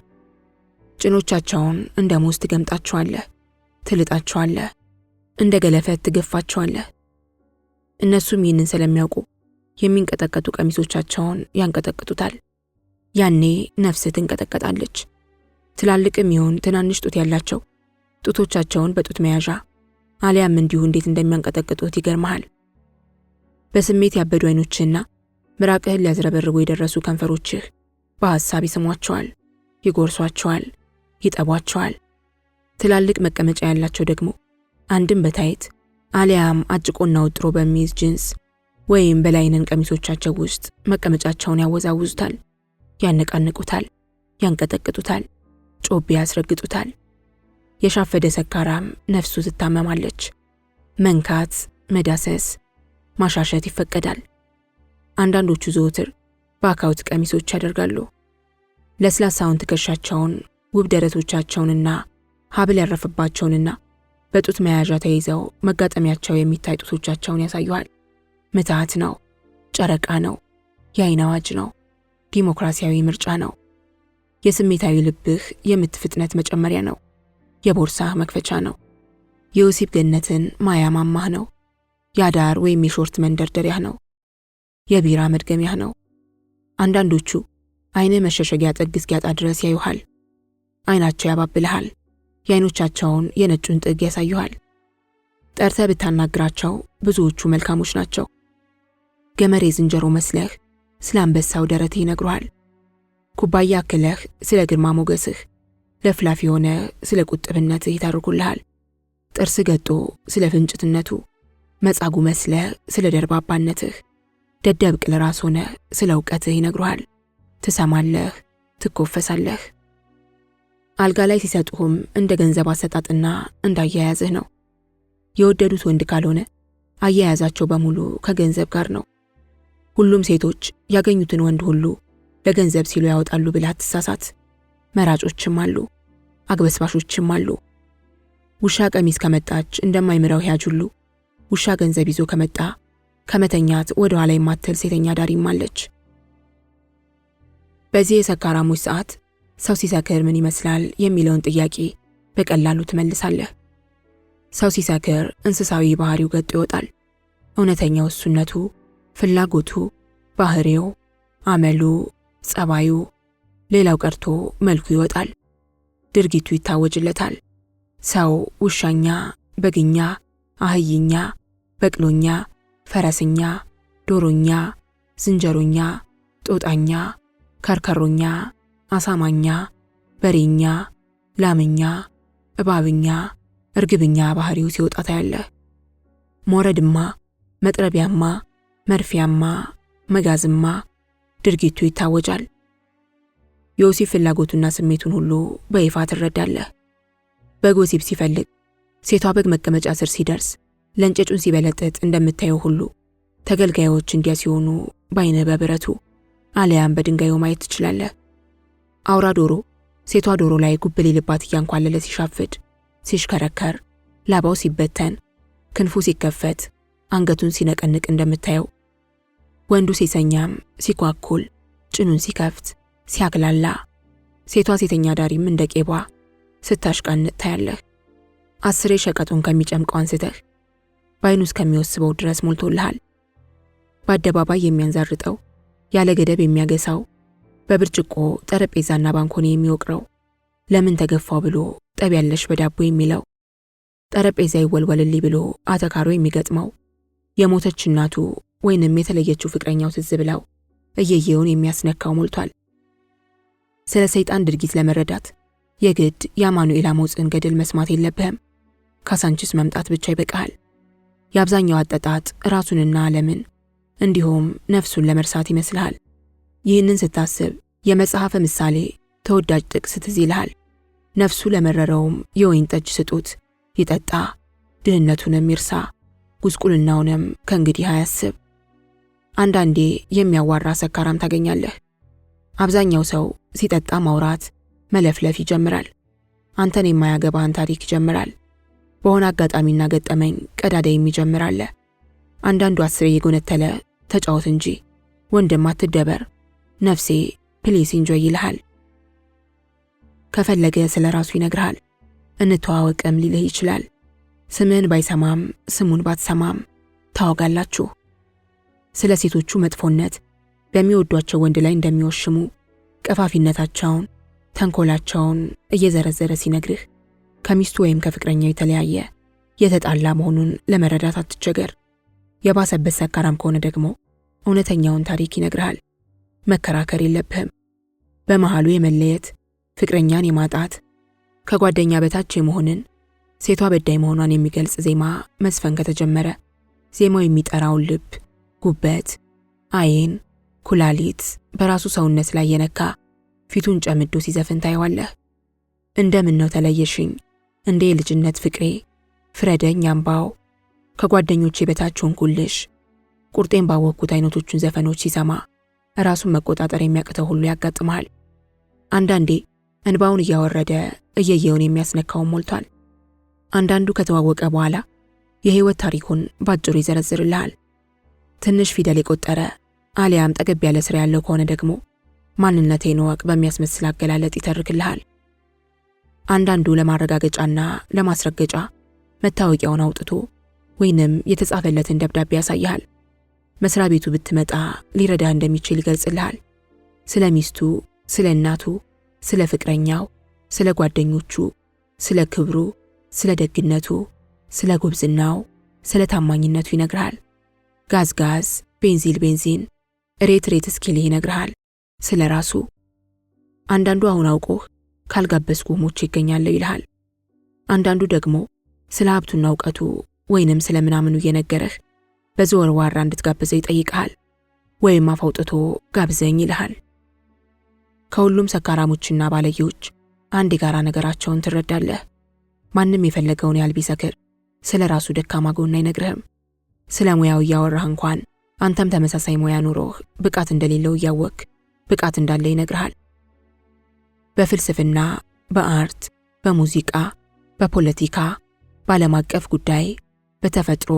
ጭኖቻቸውን እንደ ሙዝ ትገምጣቸዋለህ፣ ትልጣቸዋለህ፣ እንደ ገለፈት ትገፋቸዋለህ። እነሱም ይህንን ስለሚያውቁ የሚንቀጠቀጡ ቀሚሶቻቸውን ያንቀጠቅጡታል። ያኔ ነፍስህ ትንቀጠቀጣለች። ትላልቅም ይሁን ትናንሽ ጡት ያላቸው ጡቶቻቸውን በጡት መያዣ አሊያም እንዲሁ እንዴት እንደሚያንቀጠቅጡት ይገርመሃል። በስሜት ያበዱ አይኖችህና ምራቅህን ሊያዝረበርቡ የደረሱ ከንፈሮችህ በሐሳብ ይስሟቸዋል፣ ይጎርሷቸዋል፣ ይጠቧቸዋል። ትላልቅ መቀመጫ ያላቸው ደግሞ አንድም በታይት አሊያም አጭቆና ወጥሮ በሚይዝ ጅንስ ወይም በላይነን ቀሚሶቻቸው ውስጥ መቀመጫቸውን ያወዛውዙታል፣ ያነቃንቁታል፣ ያንቀጠቅጡታል፣ ጮቤ ያስረግጡታል። የሻፈደ ሰካራም ነፍሱ ትታመማለች። መንካት፣ መዳሰስ፣ ማሻሸት ይፈቀዳል። አንዳንዶቹ ዘወትር በአካውት ቀሚሶች ያደርጋሉ። ለስላሳውን ትከሻቸውን፣ ውብ ደረቶቻቸውንና ሀብል ያረፈባቸውንና በጡት መያዣ ተይዘው መጋጠሚያቸው የሚታይ ጡቶቻቸውን ያሳዩሃል። ምትሃት ነው፣ ጨረቃ ነው፣ የአይን አዋጅ ነው፣ ዲሞክራሲያዊ ምርጫ ነው። የስሜታዊ ልብህ የምትፍጥነት መጨመሪያ ነው። የቦርሳህ መክፈቻ ነው። የወሲብ ገነትን ማያ ማማህ ነው። የአዳር ወይም የሾርት መንደርደሪያህ ነው። የቢራ መድገሚያህ ነው። አንዳንዶቹ አይነ መሸሸጊያ ጥግ እስኪያጣ ድረስ ያዩሃል። አይናቸው ያባብልሃል። የአይኖቻቸውን የነጩን ጥግ ያሳዩሃል። ጠርተህ ብታናግራቸው ብዙዎቹ መልካሞች ናቸው። ገመሬ ዝንጀሮ መስለህ ስለ አንበሳው ደረትህ ይነግሩሃል። ኩባያ አክለህ ስለ ግርማ ሞገስህ፣ ለፍላፊ ሆነ ስለ ቁጥብነትህ ይታርጉልሃል። ጥርስ ገጦ ስለ ፍንጭትነቱ፣ መጻጉ መስለህ ስለ ደርባባነትህ፣ ደደብ ቅል ራስ ሆነ ስለ እውቀትህ ይነግሩሃል። ትሰማለህ፣ ትኮፈሳለህ። አልጋ ላይ ሲሰጡህም እንደ ገንዘብ አሰጣጥና እንዳያያዝህ ነው። የወደዱት ወንድ ካልሆነ አያያዛቸው በሙሉ ከገንዘብ ጋር ነው። ሁሉም ሴቶች ያገኙትን ወንድ ሁሉ ለገንዘብ ሲሉ ያወጣሉ ብለህ አትሳሳት። መራጮችም አሉ፣ አግበስባሾችም አሉ። ውሻ ቀሚስ ከመጣች እንደማይምረው ያጅ ሁሉ ውሻ ገንዘብ ይዞ ከመጣ ከመተኛት ወደ ኋላ የማትል ሴተኛ ዳሪም አለች። በዚህ የሰካራሞች ሰዓት ሰው ሲሰክር ምን ይመስላል የሚለውን ጥያቄ በቀላሉ ትመልሳለህ። ሰው ሲሰክር እንስሳዊ ባህሪው ገጦ ይወጣል። እውነተኛው እሱነቱ፣ ፍላጎቱ፣ ባህሪው፣ አመሉ፣ ጸባዩ፣ ሌላው ቀርቶ መልኩ ይወጣል። ድርጊቱ ይታወጅለታል። ሰው ውሻኛ፣ በግኛ፣ አህይኛ፣ በቅሎኛ፣ ፈረስኛ፣ ዶሮኛ፣ ዝንጀሮኛ፣ ጦጣኛ፣ ከርከሮኛ፣ አሳማኛ፣ በሬኛ፣ ላምኛ፣ እባብኛ፣ እርግብኛ ባህሪው ሲወጣ ታያለህ። ሞረድማ፣ መጥረቢያማ፣ መርፊያማ፣ መጋዝማ ድርጊቱ ይታወጃል። የወሲብ ፍላጎቱና ስሜቱን ሁሉ በይፋ ትረዳለህ። በግ ወሲብ ሲፈልግ ሴቷ በግ መቀመጫ ስር ሲደርስ ለእንጨጩን ሲበለጥጥ እንደምታየው ሁሉ ተገልጋዮች እንዲያ ሲሆኑ በአይንህ በብረቱ አለያም በድንጋዩ ማየት ትችላለህ። አውራ ዶሮ ሴቷ ዶሮ ላይ ጉብ ሊልባት እያንኳለለ ሲሻፍድ፣ ሲሽከረከር፣ ላባው ሲበተን፣ ክንፉ ሲከፈት፣ አንገቱን ሲነቀንቅ እንደምታየው ወንዱ ሴሰኛም ሲኳኩል፣ ጭኑን ሲከፍት፣ ሲያግላላ፣ ሴቷ ሴተኛ ዳሪም እንደ ቄቧ ስታሽቃንጥ ታያለህ። 10 ሸቀጡን ከሚጨምቀው አንስተህ በአይኑ እስከሚወስበው ድረስ ሞልቶልሃል። በአደባባይ የሚያንዛርጠው፣ ያለ ገደብ የሚያገሳው፣ በብርጭቆ ጠረጴዛና ባንኮኒ የሚወቅረው፣ ለምን ተገፋው ብሎ ጠብ ያለሽ በዳቦ የሚለው፣ ጠረጴዛ ይወልወልልኝ ብሎ አተካሮ የሚገጥመው፣ የሞተች እናቱ ወይንም የተለየችው ፍቅረኛው ትዝ ብለው እየየውን የሚያስነካው ሞልቷል። ስለ ሰይጣን ድርጊት ለመረዳት የግድ የአማኑኤል አሞጽን ገድል መስማት የለብህም። ካሳንቺስ መምጣት ብቻ ይበቃሃል። የአብዛኛው አጠጣጥ ራሱንና ዓለምን እንዲሁም ነፍሱን ለመርሳት ይመስልሃል። ይህንን ስታስብ የመጽሐፈ ምሳሌ ተወዳጅ ጥቅስ ትዝ ይልሃል። ነፍሱ ለመረረውም የወይን ጠጅ ስጡት ይጠጣ፣ ድህነቱንም ይርሳ፣ ጉስቁልናውንም ከእንግዲህ አያስብ። አንዳንዴ የሚያዋራ ሰካራም ታገኛለህ። አብዛኛው ሰው ሲጠጣ ማውራት፣ መለፍለፍ ይጀምራል። አንተን የማያገባህን ታሪክ ይጀምራል። በሆነ አጋጣሚና ገጠመኝ ቀዳዳ የሚጀምር አለ። አንዳንዱ 10 የጎነተለ ተጫወት እንጂ ወንድም አትደበር፣ ነፍሴ ፕሊስ ኢንጆይ ይልሃል። ከፈለገ ስለ ራሱ ይነግርሃል። እንተዋወቅም ሊልህ ይችላል። ስምህን ባይሰማም ስሙን ባትሰማም ታወጋላችሁ። ስለ ሴቶቹ መጥፎነት፣ በሚወዷቸው ወንድ ላይ እንደሚወሽሙ፣ ቀፋፊነታቸውን፣ ተንኮላቸውን እየዘረዘረ ሲነግርህ ከሚስቱ ወይም ከፍቅረኛው የተለያየ የተጣላ መሆኑን ለመረዳት አትቸገር። የባሰበት ሰካራም ከሆነ ደግሞ እውነተኛውን ታሪክ ይነግርሃል። መከራከር የለብህም። በመሃሉ የመለየት፣ ፍቅረኛን የማጣት፣ ከጓደኛ በታች የመሆንን፣ ሴቷ በዳይ መሆኗን የሚገልጽ ዜማ መስፈን ከተጀመረ ዜማው የሚጠራውን ልብ፣ ጉበት፣ አይን፣ ኩላሊት በራሱ ሰውነት ላይ የነካ ፊቱን ጨምዶ ሲዘፍን ታየዋለህ። እንደምን ነው ተለየሽኝ፣ እንደ የልጅነት ፍቅሬ፣ ፍረደኝ አምባው፣ ከጓደኞቼ በታች ሆንኩልሽ፣ ቁርጤን ባወቅኩት አይነቶቹን ዘፈኖች ሲሰማ ራሱን መቆጣጠር የሚያቅተው ሁሉ ያጋጥመሃል። አንዳንዴ እንባውን እያወረደ እየየውን የሚያስነካውን ሞልቷል። አንዳንዱ ከተዋወቀ በኋላ የህይወት ታሪኩን ባጭሩ ይዘረዝርልሃል። ትንሽ ፊደል የቆጠረ አሊያም ጠገብ ያለ ስራ ያለው ከሆነ ደግሞ ማንነቴን ወቅ በሚያስመስል አገላለጥ ይተርክልሃል። አንዳንዱ ለማረጋገጫና ለማስረገጫ መታወቂያውን አውጥቶ ወይንም የተጻፈለትን ደብዳቤ ያሳይሃል። መስሪያ ቤቱ ብትመጣ ሊረዳህ እንደሚችል ይገልጽልሃል። ስለ ሚስቱ፣ ስለ እናቱ፣ ስለ ፍቅረኛው፣ ስለ ጓደኞቹ፣ ስለ ክብሩ፣ ስለ ደግነቱ፣ ስለ ጉብዝናው፣ ስለ ታማኝነቱ ይነግርሃል። ጋዝ ጋዝ፣ ቤንዚል ቤንዚን፣ ሬት ሬት እስኪልህ ይነግርሃል ስለ ራሱ። አንዳንዱ አሁን አውቆህ ካልጋበዝኩህ ሞቼ ይገኛለሁ ይልሃል። አንዳንዱ ደግሞ ስለ ሀብቱና እውቀቱ ወይንም ስለ ምናምኑ እየነገረህ በዘወርዋራ እንድትጋብዘው ይጠይቅሃል፣ ወይም አፍ አውጥቶ ጋብዘኝ ይልሃል። ከሁሉም ሰካራሞችና ባለጌዎች አንድ የጋራ ነገራቸውን ትረዳለህ። ማንም የፈለገውን ያህል ቢሰክር ስለ ራሱ ደካማ ጎን አይነግርህም። ስለ ሙያው እያወራህ እንኳን አንተም ተመሳሳይ ሙያ ኑሮህ ብቃት እንደሌለው እያወቅ ብቃት እንዳለ ይነግርሃል። በፍልስፍና፣ በአርት፣ በሙዚቃ፣ በፖለቲካ፣ በዓለም አቀፍ ጉዳይ፣ በተፈጥሮ፣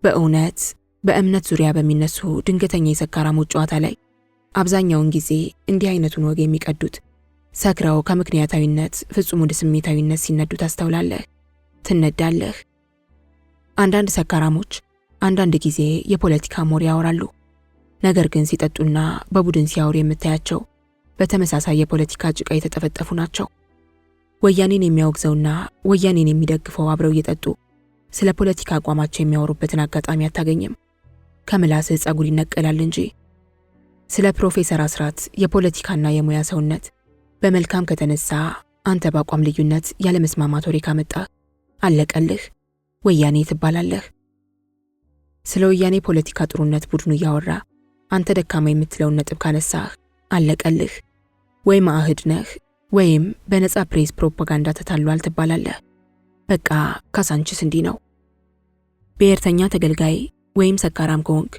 በእውነት፣ በእምነት ዙሪያ በሚነሱ ድንገተኛ የሰካራሞች ጨዋታ ላይ አብዛኛውን ጊዜ እንዲህ አይነቱን ወግ የሚቀዱት ሰክረው ከምክንያታዊነት ፍጹም ወደ ስሜታዊነት ሲነዱ ታስተውላለህ፣ ትነዳለህ። አንዳንድ ሰካራሞች አንዳንድ ጊዜ የፖለቲካ ሞር ያወራሉ። ነገር ግን ሲጠጡና በቡድን ሲያወሩ የምታያቸው በተመሳሳይ የፖለቲካ ጭቃ የተጠፈጠፉ ናቸው። ወያኔን የሚያወግዘውና ወያኔን የሚደግፈው አብረው እየጠጡ ስለ ፖለቲካ አቋማቸው የሚያወሩበትን አጋጣሚ አታገኝም። ከምላስህ ጸጉር ይነቀላል እንጂ። ስለ ፕሮፌሰር አስራት የፖለቲካና የሙያ ሰውነት በመልካም ከተነሳ አንተ በአቋም ልዩነት ያለመስማማት ወሬ ካመጣህ አለቀልህ፣ ወያኔ ትባላለህ። ስለ ወያኔ ፖለቲካ ጥሩነት ቡድኑ እያወራ አንተ ደካማ የምትለውን ነጥብ ካነሳህ አለቀልህ፣ ወይ ማአህድ ነህ ወይም በነጻ ፕሬስ ፕሮፓጋንዳ ተታሏል ትባላለህ። በቃ ካሳንችስ እንዲህ ነው። ብሔርተኛ ተገልጋይ ወይም ሰካራም ከሆንክ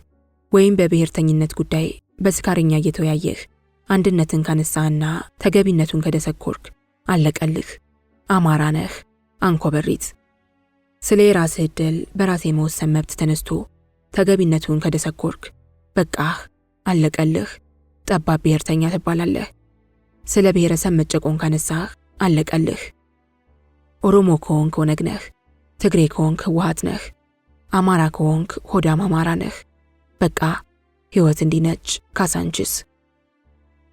ወይም በብሔርተኝነት ጉዳይ በስካርኛ እየተወያየህ አንድነትን ካነሳህና ተገቢነቱን ከደሰኮርክ አለቀልህ፣ አማራ ነህ፣ አንኮበሪት። ስለ የራስህ ዕድል በራስ የመወሰን መብት ተነስቶ ተገቢነቱን ከደሰኮርክ በቃህ፣ አለቀልህ፣ ጠባብ ብሔርተኛ ትባላለህ። ስለ ብሔረሰብ መጨቆን ካነሳህ አለቀልህ። ኦሮሞ ከሆንክ ኦነግ ነህ፣ ትግሬ ከሆንክ ህወሓት ነህ፣ አማራ ከሆንክ ሆዳም አማራ ነህ። በቃ ህይወት እንዲነች ካሳንችስ።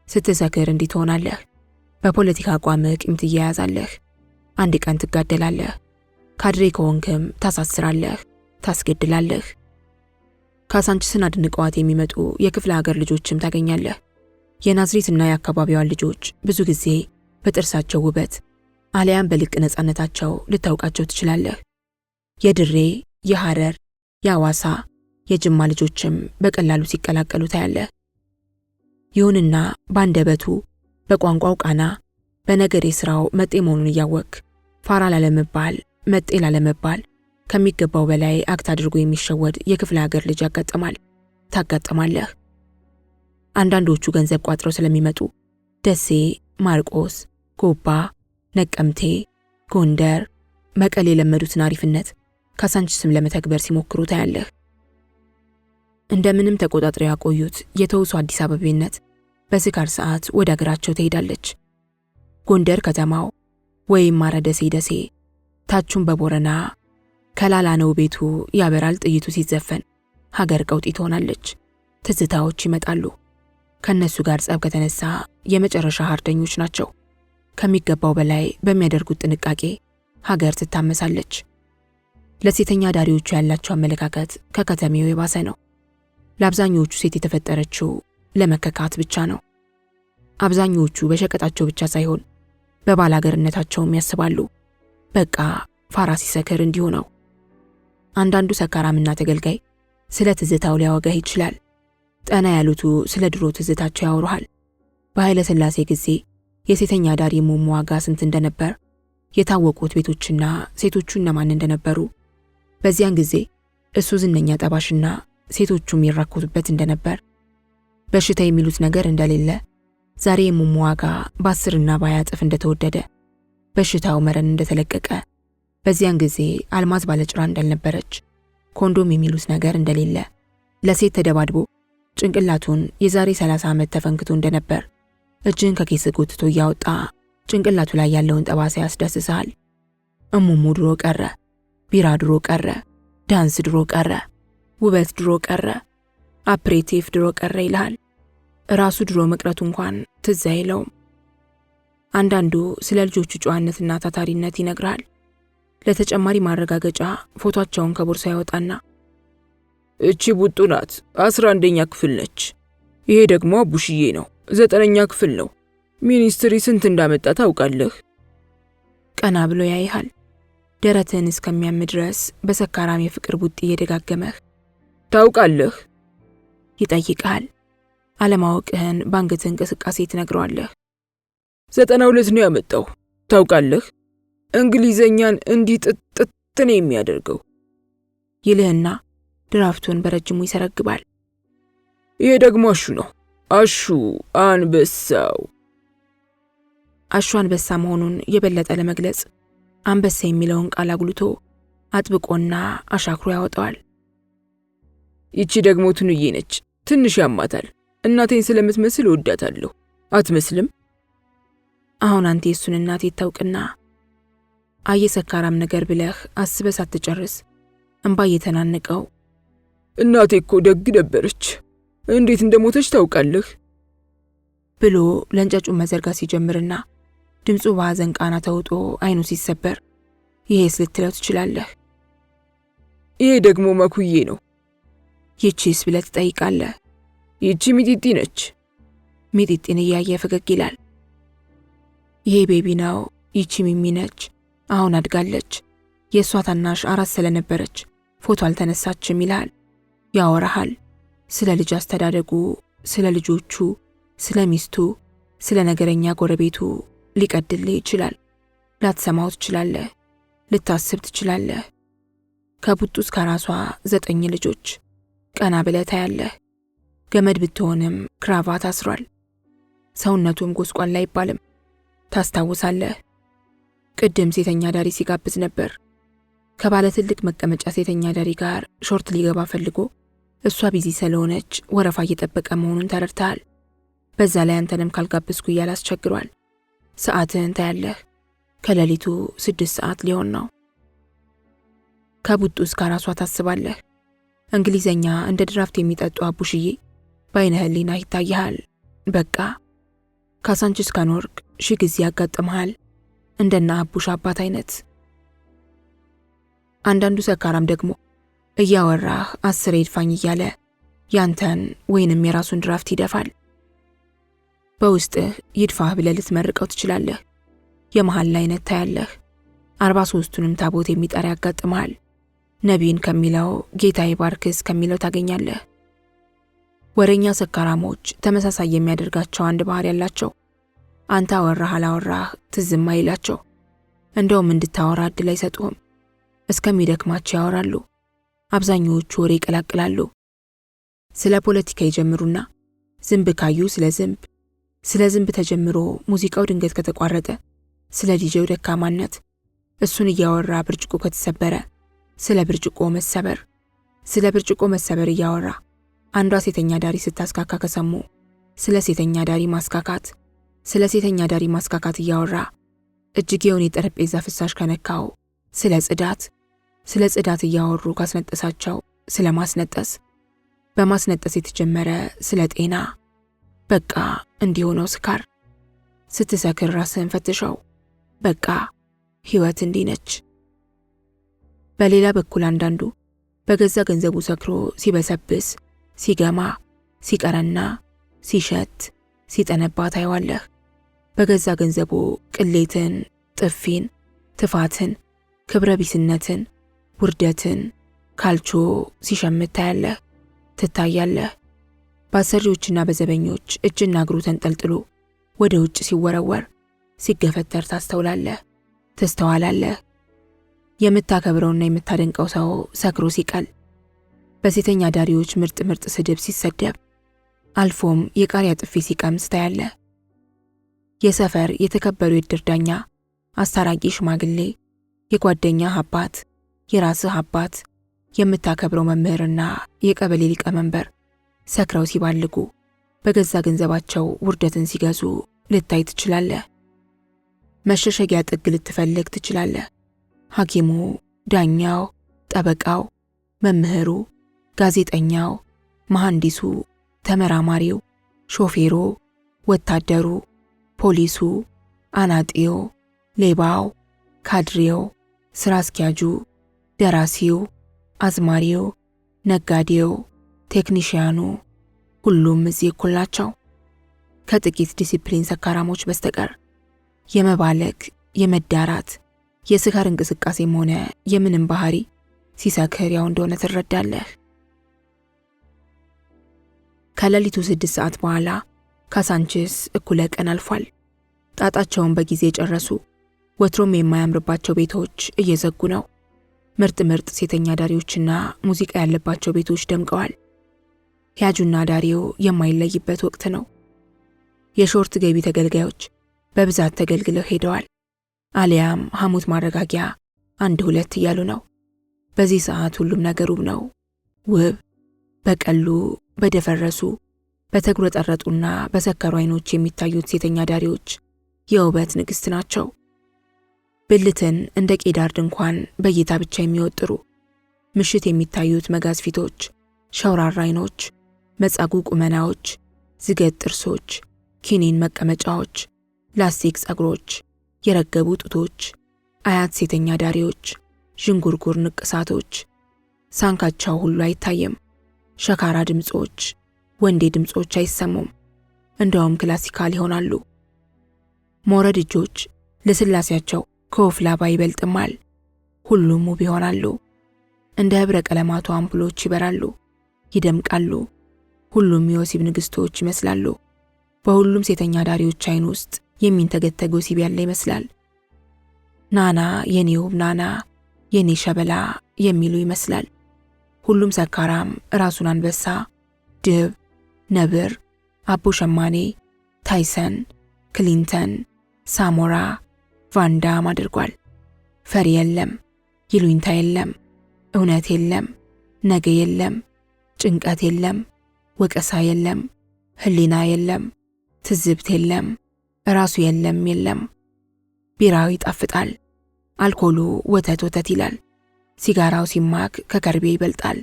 ስትሰክር እንዲህ ትሆናለህ። በፖለቲካ አቋምህ ቂም ትያያዛለህ። አንድ ቀን ትጋደላለህ። ካድሬ ከሆንክም ታሳስራለህ፣ ታስገድላለህ። ካሳንችስን አድንቀዋት የሚመጡ የክፍለ ሀገር ልጆችም ታገኛለህ። የናዝሬትና የአካባቢዋን ልጆች ብዙ ጊዜ በጥርሳቸው ውበት አሊያም በልቅ ነፃነታቸው ልታውቃቸው ትችላለህ። የድሬ፣ የሐረር፣ የአዋሳ፣ የጅማ ልጆችም በቀላሉ ሲቀላቀሉ ታያለህ። ይሁንና ባንደበቱ፣ በቋንቋው ቃና፣ በነገሬ ስራው መጤ መሆኑን እያወቅ ፋራ ላለመባል፣ መጤ ላለመባል፣ ከሚገባው በላይ አክት አድርጎ የሚሸወድ የክፍለ ሀገር ልጅ ያጋጥማል፣ ታጋጥማለህ። አንዳንዶቹ ገንዘብ ቋጥረው ስለሚመጡ ደሴ፣ ማርቆስ፣ ጎባ፣ ነቀምቴ፣ ጎንደር፣ መቀሌ የለመዱትን አሪፍነት ካሳንቺስም ለመተግበር ሲሞክሩ ታያለህ። እንደምንም ተቆጣጥረው ያቆዩት የተውሶ አዲስ አበቤነት በስካር ሰዓት ወደ አገራቸው ትሄዳለች። ጎንደር ከተማው ወይም ማረደሴ ደሴ፣ ታቹን በቦረና ከላላ ነው ቤቱ ያበራል ጥይቱ ሲዘፈን ሀገር ቀውጢ ትሆናለች። ትዝታዎች ይመጣሉ። ከነሱ ጋር ጸብ ከተነሳ የመጨረሻ ሀርደኞች ናቸው። ከሚገባው በላይ በሚያደርጉት ጥንቃቄ ሀገር ትታመሳለች። ለሴተኛ ዳሪዎቹ ያላቸው አመለካከት ከከተሜው የባሰ ነው። ለአብዛኞቹ ሴት የተፈጠረችው ለመከካት ብቻ ነው። አብዛኞቹ በሸቀጣቸው ብቻ ሳይሆን በባላገርነታቸውም ያስባሉ። በቃ ፋራ ሲሰክር እንዲሁ ነው። አንዳንዱ ሰካራምና ተገልጋይ ስለ ትዝታው ሊያወጋህ ይችላል። ጠና ያሉቱ ስለ ድሮ ትዝታቸው ያወሩሃል። በኃይለ ሥላሴ ጊዜ የሴተኛ ዳሪ ሙሙ ዋጋ ስንት እንደነበር፣ የታወቁት ቤቶችና ሴቶቹ እነማን እንደነበሩ፣ በዚያን ጊዜ እሱ ዝነኛ ጠባሽና ሴቶቹ የሚራኮቱበት እንደነበር፣ በሽታ የሚሉት ነገር እንደሌለ፣ ዛሬ የሙሙ ዋጋ በ10ና በ20 እጥፍ እንደተወደደ፣ በሽታው መረን እንደተለቀቀ፣ በዚያን ጊዜ አልማዝ ባለጭራ እንዳልነበረች፣ ኮንዶም የሚሉት ነገር እንደሌለ፣ ለሴት ተደባድቦ ጭንቅላቱን የዛሬ 30 ዓመት ተፈንክቶ እንደነበር፣ እጅን ከኬስ ጎትቶ እያወጣ ጭንቅላቱ ላይ ያለውን ጠባሳ ያስዳስሳል። እሙሙ ድሮ ቀረ፣ ቢራ ድሮ ቀረ፣ ዳንስ ድሮ ቀረ፣ ውበት ድሮ ቀረ፣ አፕሬቲቭ ድሮ ቀረ ይልሃል። ራሱ ድሮ መቅረቱ እንኳን ትዝ አይለውም። አንዳንዱ ስለ ልጆቹ ጨዋነትና ታታሪነት ይነግራል። ለተጨማሪ ማረጋገጫ ፎቶአቸውን ከቦርሳ ያወጣና እቺ ቡጡ ናት፣ 11ኛ ክፍል ነች። ይሄ ደግሞ አቡሽዬ ነው፣ 9ኛ ክፍል ነው። ሚኒስትሪ ስንት እንዳመጣ ታውቃለህ? ቀና ብሎ ያይሃል። ደረትን እስከሚያም ድረስ በሰካራም የፍቅር ቡጢ እየደጋገመህ ታውቃለህ ይጠይቃል። አለማወቅህን ባንገት እንቅስቃሴ ትነግረዋለህ። 92 ነው ያመጣው ታውቃለህ? እንግሊዘኛን እንዲህ ጥጥጥን የሚያደርገው ይልህና ድራፍቱን በረጅሙ ይሰረግባል። ይሄ ደግሞ አሹ ነው፣ አሹ አንበሳው። አሹ አንበሳ መሆኑን የበለጠ ለመግለጽ አንበሳ የሚለውን ቃል አጉልቶ አጥብቆና አሻክሮ ያወጣዋል። ይቺ ደግሞ ትንዬ ነች፣ ትንሽ ያማታል። እናቴን ስለምትመስል ወዳታለሁ። አትመስልም? አሁን አንተ የሱን እናቴ ታውቅና አየሰካራም ነገር ብለህ አስበህ ሳትጨርስ እንባ እየተናነቀው እናቴ እኮ ደግ ነበረች፣ እንዴት እንደሞተች ታውቃለህ ብሎ ለእንጨጩን መዘርጋት ሲጀምርና ድምፁ በሐዘን ቃና ተውጦ አይኑ ሲሰበር ይሄስ ልትለው ትችላለህ። ይሄ ደግሞ መኩዬ ነው። ይቺስ ብለህ ትጠይቃለህ። ይቺ ሚጢጢ ነች። ሚጢጢን እያየ ፈገግ ይላል። ይሄ ቤቢ ነው። ይቺ ሚሚ ነች። አሁን አድጋለች። የእሷ ታናሽ 4 ስለነበረች ፎቶ አልተነሳችም ይልሃል። ያወራሃል ስለ ልጅ አስተዳደጉ፣ ስለ ልጆቹ፣ ስለ ሚስቱ፣ ስለ ነገረኛ ጎረቤቱ ሊቀድልህ ይችላል። ላትሰማው ትችላለህ፣ ልታስብ ትችላለህ። ከቡጡ እስከ ራሷ 9 ልጆች። ቀና ብለህ ታያለህ። ገመድ ብትሆንም ክራቫት አስሯል። ሰውነቱም ጎስቋላ አይባልም። ታስታውሳለህ? ቅድም ሴተኛ ዳሪ ሲጋብዝ ነበር። ከባለ ትልቅ መቀመጫ ሴተኛ ዳሪ ጋር ሾርት ሊገባ ፈልጎ እሷ ቢዚ ስለሆነች ወረፋ እየጠበቀ መሆኑን ተረድተሃል። በዛ ላይ አንተንም ካልጋብዝኩ እያለ አስቸግሯል። ሰዓትህን ታያለህ። ከሌሊቱ 6 ሰዓት ሊሆን ነው። ከቡጡ እስከ ራሷ ታስባለህ። እንግሊዘኛ እንደ ድራፍት የሚጠጡ አቡሽዬ በአይነ ህሊና ይታይሃል። በቃ ካሳንቺስ ከኖርክ ሺህ ጊዜ ያጋጥመሃል እንደና አቡሽ አባት አይነት። አንዳንዱ ሰካራም ደግሞ እያወራህ 10 ይድፋኝ እያለ ያንተን ወይንም የራሱን ድራፍት ይደፋል። በውስጥህ ይድፋህ ብለህ ልትመርቀው ትችላለህ። የመሃል አይነት ታያለህ። 43ቱንም ታቦት የሚጠራ ያጋጥመሃል። ነቢይን ከሚለው ጌታ ይባርክስ ከሚለው ታገኛለህ። ወሬኛ ሰካራሞች ተመሳሳይ የሚያደርጋቸው አንድ ባህሪ ያላቸው። አንተ አወራህ አላወራህ ትዝም አይላቸው። እንደውም እንድታወራ እድል አይሰጡህም። እስከሚደክማቸው ያወራሉ። አብዛኞቹ ወሬ ይቀላቅላሉ። ስለ ፖለቲካ ይጀምሩና ዝንብ ካዩ ስለ ዝንብ ተጀምሮ ሙዚቃው ድንገት ከተቋረጠ ስለ ዲጄው ደካማነት፣ እሱን እያወራ ብርጭቆ ከተሰበረ ስለ ብርጭቆ መሰበር እያወራ አንዷ ሴተኛ ዳሪ ስታስካካ ከሰሙ ስለ ሴተኛ ዳሪ ማስካካት እያወራ እጅጌውን የጠረጴዛ ፍሳሽ ከነካው ስለ ጽዳት እያወሩ ካስነጠሳቸው ስለ ማስነጠስ፣ በማስነጠስ የተጀመረ ስለ ጤና። በቃ እንዲሆነው ስካር። ስትሰክር ራስህን ፈትሸው። በቃ ሕይወት እንዲህ ነች። በሌላ በኩል አንዳንዱ በገዛ ገንዘቡ ሰክሮ ሲበሰብስ፣ ሲገማ፣ ሲቀረና፣ ሲሸት፣ ሲጠነባ ታየዋለህ። በገዛ ገንዘቡ ቅሌትን፣ ጥፊን፣ ትፋትን፣ ክብረ ቢስነትን፣ ውርደትን፣ ካልቾ ሲሸምት ታያለህ፣ ትታያለህ። በአሰሪዎችና በዘበኞች እጅና እግሩ ተንጠልጥሎ ወደ ውጭ ሲወረወር፣ ሲገፈተር ትስተዋላለህ። የምታከብረውና የምታደንቀው ሰው ሰክሮ ሲቀል፣ በሴተኛ ዳሪዎች ምርጥ ስድብ ሲሰደብ፣ አልፎም የቃሪያ ጥፊ ሲቀምስ ታያለህ። የሰፈር የተከበሩ የዕድር ዳኛ፣ አስታራቂ ሽማግሌ፣ የጓደኛህ አባት፣ የራስህ አባት፣ የምታከብረው መምህርና የቀበሌ ሊቀመንበር ሰክረው ሲባልጉ፣ በገዛ ገንዘባቸው ውርደትን ሲገዙ ልታይ ትችላለህ። መሸሸጊያ ጥግ ልትፈልግ ትችላለህ። ሐኪሙ፣ ዳኛው፣ ጠበቃው፣ መምህሩ፣ ጋዜጠኛው፣ መሐንዲሱ፣ ተመራማሪው፣ ሾፌሩ፣ ወታደሩ፣ ፖሊሱ፣ አናጢው፣ ሌባው፣ ካድሬው፣ ስራ አስኪያጁ፣ ደራሲው፣ አዝማሪው፣ ነጋዴው፣ ቴክኒሽያኑ፣ ሁሉም እዚህ እኩል ናቸው። ከጥቂት ዲሲፕሊን ሰካራሞች በስተቀር የመባለግ፣ የመዳራት፣ የስካር እንቅስቃሴም ሆነ የምንም ባህሪ ሲሰክር ያው እንደሆነ ትረዳለህ። ከሌሊቱ 6 ሰዓት በኋላ ካሳንቺስ እኩለ ቀን አልፏል። ጣጣቸውን በጊዜ የጨረሱ ወትሮም የማያምርባቸው ቤቶች እየዘጉ ነው። ምርጥ ሴተኛ ዳሪዎችና ሙዚቃ ያለባቸው ቤቶች ደምቀዋል። ያጁና ዳሪው የማይለይበት ወቅት ነው። የሾርት ገቢ ተገልጋዮች በብዛት ተገልግለው ሄደዋል። አሊያም ሐሞት ማረጋጊያ 1-2 እያሉ ነው። በዚህ ሰዓት ሁሉም ነገር ውብ ነው። ውብ፣ በቀሉ፣ በደፈረሱ፣ በተጉረጠረጡና በሰከሩ አይኖች የሚታዩት ሴተኛ ዳሪዎች የውበት ንግሥት ናቸው። ብልትን እንደ ቄዳር ድንኳን በእይታ ብቻ የሚወጥሩ፣ ምሽት የሚታዩት መጋዝ ፊቶች፣ ሸውራራ አይኖች፣ መጻጉ ቁመናዎች፣ ዝገት ጥርሶች፣ ኪኒን መቀመጫዎች፣ ላስቲክ ጸጉሮች፣ የረገቡ ጡቶች፣ አያት ሴተኛ ዳሪዎች፣ ዥንጉርጉር ንቅሳቶች፣ ሳንካቸው ሁሉ አይታይም። ሸካራ ድምጾች፣ ወንዴ ድምጾች አይሰሙም። እንደውም ክላሲካል ይሆናሉ። ሞረድ እጆች ለስላሴያቸው ከወፍ ላባ ይበልጥማል። ሁሉም ውብ ይሆናሉ። እንደ ህብረ ቀለማቱ አምፑሎች ይበራሉ፣ ይደምቃሉ። ሁሉም የወሲብ ንግሥቶች ይመስላሉ። በሁሉም ሴተኛ ዳሪዎች አይን ውስጥ የሚንተገተግ ወሲብ ያለ ይመስላል። ናና የኔ ውብ ናና፣ የኔ ሸበላ የሚሉ ይመስላል። ሁሉም ሰካራም ራሱን አንበሳ፣ ድብ፣ ነብር፣ አቦ ሸማኔ፣ ታይሰን፣ ክሊንተን፣ ሳሞራ፣ ቫንዳም አድርጓል። ፈሪ የለም፣ ይሉኝታ የለም፣ እውነት የለም፣ ነገ የለም፣ ጭንቀት የለም፣ ወቀሳ የለም፣ ህሊና የለም፣ ትዝብት የለም፣ ራሱ የለም። ቢራው ይጣፍጣል። አልኮሉ ወተት ይላል። ሲጋራው ሲማክ ከከርቤ ይበልጣል።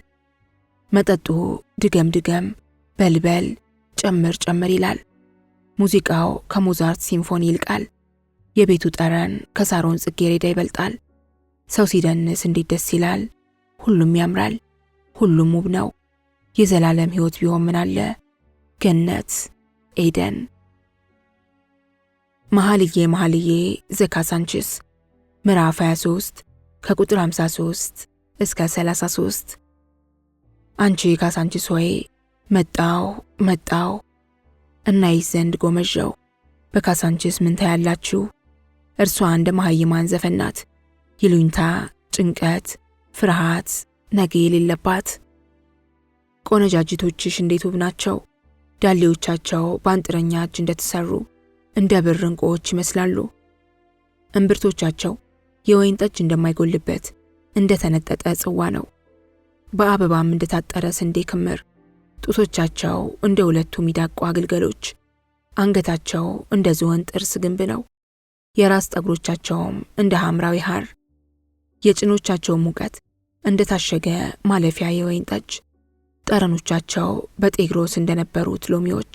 መጠጡ ድገም፣ በልበል፣ ጨምር ይላል። ሙዚቃው ከሞዛርት ሲምፎኒ ይልቃል። የቤቱ ጠረን ከሳሮን ጽጌረዳ ይበልጣል። ሰው ሲደንስ እንዴት ደስ ይላል። ሁሉም ያምራል። ሁሉም ውብ ነው። የዘላለም ሕይወት ቢሆን ምን አለ? ገነት፣ ኤደን። መኃልየ ዘካሳንቺስ ምዕራፍ 23 ከቁጥር 53 እስከ 33። አንቺ ካሳንቺስ ሆይ መጣው እናይሽ ዘንድ ጎመዣው። በካሳንቺስ ምን ታያላችሁ? እርሷ እንደ መሃይማን ዘፈን ናት። ይሉኝታ፣ ጭንቀት፣ ፍርሃት፣ ነገ የሌለባት። ቆነጃጅቶችሽ እንዴት ውብ ናቸው! ዳሌዎቻቸው በአንጥረኛ እጅ እንደተሰሩ እንደ ብር ዕንቁዎች ይመስላሉ። እምብርቶቻቸው የወይን ጠጅ እንደማይጎልበት እንደተነጠጠ ጽዋ ነው። በአበባም እንደታጠረ ስንዴ ክምር። ጡቶቻቸው እንደ ሁለቱ ሚዳቋ ግልገሎች፣ አንገታቸው እንደ ዝሆን ጥርስ ግንብ ነው። የራስ ጠጉሮቻቸውም እንደ ሐምራዊ ሐር፣ የጭኖቻቸው ሙቀት እንደ ታሸገ ማለፊያ የወይን ጠጅ፣ ጠረኖቻቸው በጤግሮስ እንደነበሩት ሎሚዎች፣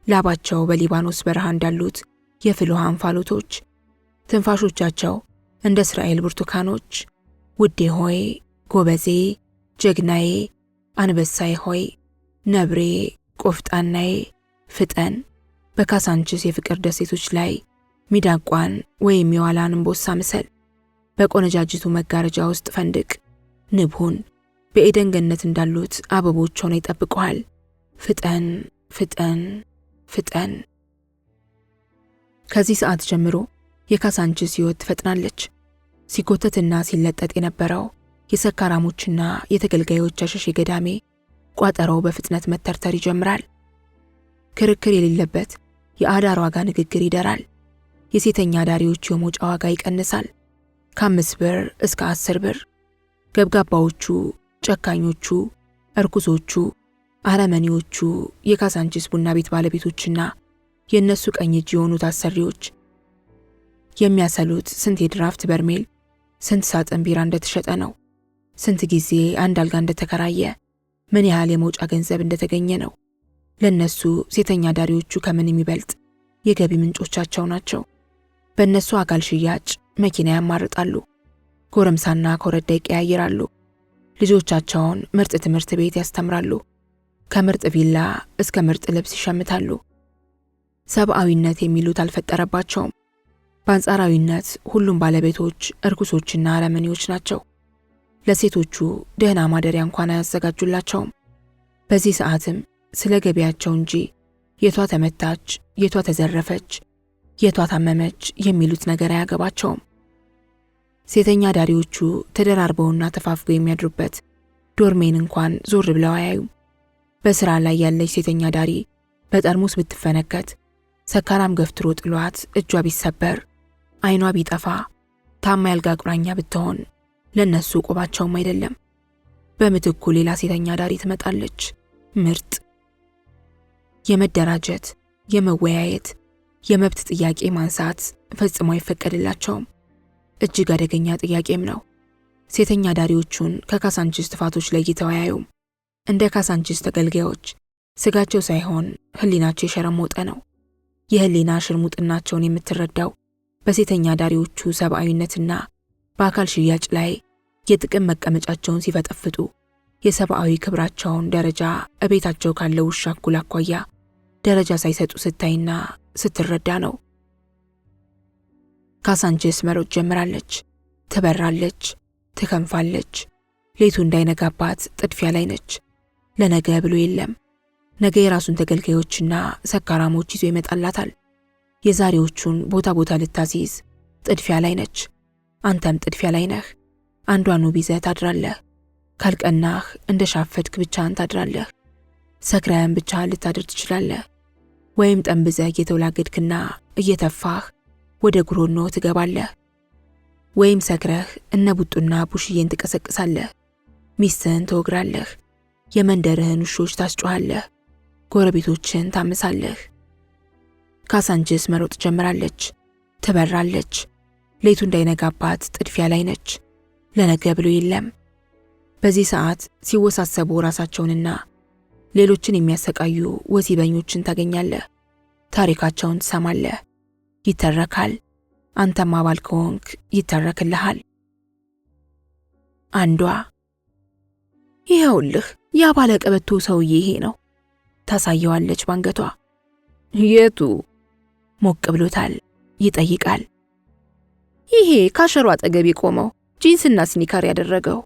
ላባቸው በሊባኖስ በረሃ እንዳሉት የፍል ውሃ እንፋሎቶች፣ ትንፋሾቻቸው እንደ እስራኤል ብርቱካኖች። ውዴ ሆይ፣ ጎበዜ፣ ጀግናዬ፣ አንበሳዬ ሆይ፣ ነብሬ፣ ቆፍጣናዬ፣ ፍጠን። በካሳንችስ የፍቅር ደሴቶች ላይ ሚዳቋን ወይም የዋላን እምቦሳ ምሰል። በቆነጃጅቱ መጋረጃ ውስጥ ፈንድቅ። ንብሁን በኤደን ገነት እንዳሉት አበቦች ሆነው ይጠብቁሃል። ፍጠን፣ ፍጠን፣ ፍጠን። ከዚህ ሰዓት ጀምሮ የካሳንችስ ሕይወት ትፈጥናለች። ሲጎተትና ሲለጠጥ የነበረው የሰካራሞችና የተገልጋዮች አሸሼ ገዳሜ ቋጠሮው በፍጥነት መተርተር ይጀምራል። ክርክር የሌለበት የአዳር ዋጋ ንግግር ይደራል። የሴተኛ ዳሪዎች የመውጫ ዋጋ ይቀንሳል። ከ5 ብር እስከ 10 ብር። ገብጋባዎቹ፣ ጨካኞቹ፣ እርኩሶቹ፣ አረመኔዎቹ የካሳንችስ ቡና ቤት ባለቤቶችና የእነሱ ቀኝ እጅ የሆኑት አሰሪዎች የሚያሰሉት ስንት የድራፍት በርሜል፣ ስንት ሳጥን ቢራ እንደተሸጠ ነው። ስንት ጊዜ አንድ አልጋ እንደተከራየ፣ ምን ያህል የመውጫ ገንዘብ እንደተገኘ ነው። ለነሱ ሴተኛ ዳሪዎቹ ከምን የሚበልጥ የገቢ ምንጮቻቸው ናቸው። በእነሱ አካል ሽያጭ መኪና ያማርጣሉ። ጎረምሳና ኮረዳ ይቀያይራሉ። ልጆቻቸውን ምርጥ ትምህርት ቤት ያስተምራሉ። ከምርጥ ቪላ እስከ ምርጥ ልብስ ይሸምታሉ። ሰብአዊነት የሚሉት አልፈጠረባቸውም። በአንጻራዊነት ሁሉም ባለቤቶች እርኩሶችና አረመኔዎች ናቸው። ለሴቶቹ ደህና ማደሪያ እንኳን አያዘጋጁላቸውም። በዚህ ሰዓትም ስለ ገቢያቸው እንጂ የቷ ተመታች፣ የቷ ተዘረፈች፣ የቷ ታመመች የሚሉት ነገር አያገባቸውም። ሴተኛ ዳሪዎቹ ተደራርበውና ተፋፍገው የሚያድሩበት ዶርሜን እንኳን ዞር ብለው አያዩም። በስራ ላይ ያለች ሴተኛ ዳሪ በጠርሙስ ብትፈነከት፣ ሰካራም ገፍትሮ ጥሏት እጇ ቢሰበር፣ አይኗ ቢጠፋ፣ ታማ ያልጋ ቁራኛ ብትሆን ለነሱ ቆባቸውም አይደለም። በምትኩ ሌላ ሴተኛ ዳሪ ትመጣለች። ምርጥ የመደራጀት፣ የመወያየት፣ የመብት ጥያቄ ማንሳት ፈጽሞ አይፈቀድላቸውም። እጅግ አደገኛ ጥያቄም ነው። ሴተኛ ዳሪዎቹን ከካሳንችስ ጥፋቶች ለይተው አያዩም። እንደ ካሳንችስ ተገልጋዮች ስጋቸው ሳይሆን ህሊናቸው የሸረሞጠ ነው። የህሊና ሽርሙጥናቸውን የምትረዳው በሴተኛ ዳሪዎቹ ሰብአዊነትና በአካል ሽያጭ ላይ የጥቅም መቀመጫቸውን ሲፈጠፍጡ የሰብአዊ ክብራቸውን ደረጃ እቤታቸው ካለው ውሻ እኩል አኳያ ደረጃ ሳይሰጡ ስታይና ስትረዳ ነው። ካሳንችስ መሮጥ ጀምራለች። ትበራለች፣ ትከንፋለች። ሌቱ እንዳይነጋባት ጥድፊያ ላይ ነች። ለነገ ብሎ የለም። ነገ የራሱን ተገልጋዮችና ሰካራሞች ይዞ ይመጣላታል። የዛሬዎቹን ቦታ ቦታ ልታስይዝ ጥድፊያ ላይ ነች። አንተም ጥድፊያ ላይ ነህ። አንዷን ውብ ይዘህ ታድራለህ። ካልቀናህ እንደ ሻፈድክ ብቻህን ታድራለህ። ሰክረህም ብቻህን ልታድር ትችላለህ። ወይም ጠንብዘህ እየተወላገድክና እየተፋህ ወደ ጉሮኖ ትገባለህ። ወይም ሰክረህ እነ ቡጡና ቡሽዬን ትቀሰቅሳለህ። ሚስትህን ትወግራለህ። የመንደርህን ውሾች ታስጮኻለህ። ጎረቤቶችን ታምሳለህ። ካሳንችስ መሮጥ ጀምራለች። ትበራለች። ሌቱ እንዳይነጋባት ጥድፊያ ላይ ነች። ለነገ ብሎ የለም። በዚህ ሰዓት ሲወሳሰቡ ራሳቸውንና ሌሎችን የሚያሰቃዩ ወሲበኞችን ታገኛለህ። ታሪካቸውን ትሰማለህ። ይተረካል። አንተም አባል ከሆንክ ይተረክልሃል። አንዷ ይኸውልህ ያ ባለ ቀበቶ ሰውዬ ይሄ ነው ታሳየዋለች ባንገቷ። የቱ? ሞቅ ብሎታል። ይጠይቃል። ይሄ ካሸሩ አጠገብ የቆመው ጂንስና ስኒከር ያደረገው።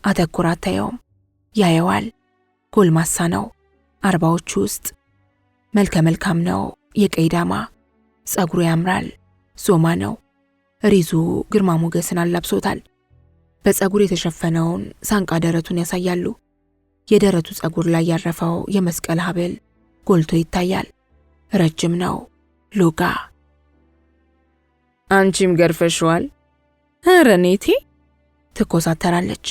አተኩራ አታየውም። ያየዋል። ጎልማሳ ነው። 40ዎቹ ውስጥ መልከ መልካም ነው። የቀይ ዳማ ጸጉሩ ያምራል። ዞማ ነው። ሪዙ ግርማ ሞገስን አላብሶታል። በፀጉር የተሸፈነውን ሳንቃ ደረቱን ያሳያሉ። የደረቱ ፀጉር ላይ ያረፈው የመስቀል ሐብል ጎልቶ ይታያል። ረጅም ነው፣ ሎጋ። አንቺም ገርፈሽዋል? ኧረ ኔቴ ትኮሳተራለች።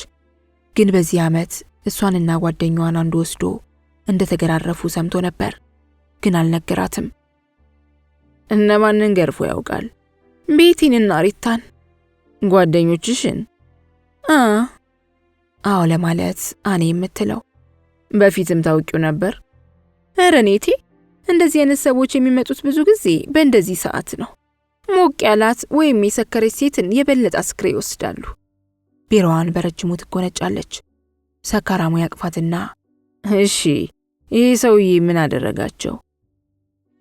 ግን በዚህ ዓመት እሷንና ጓደኛዋን አንዱ ወስዶ እንደተገራረፉ ሰምቶ ነበር፣ ግን አልነገራትም። እነማንን ገርፎ ያውቃል? ቤቲንና ሪታን። ጓደኞችሽን? አዎ ለማለት አኔ የምትለው። በፊትም ታውቂው ነበር? ኧረ ኔቴ እንደዚህ አይነት ሰዎች የሚመጡት ብዙ ጊዜ በእንደዚህ ሰዓት ነው። ሞቅ ያላት ወይም የሰከረች ሴትን የበለጠ አስክሬ ይወስዳሉ። ቢሮዋን በረጅሙ ትጎነጫለች። ሰካራሙ ያቅፋትና እሺ ይህ ሰውዬ ምን አደረጋቸው?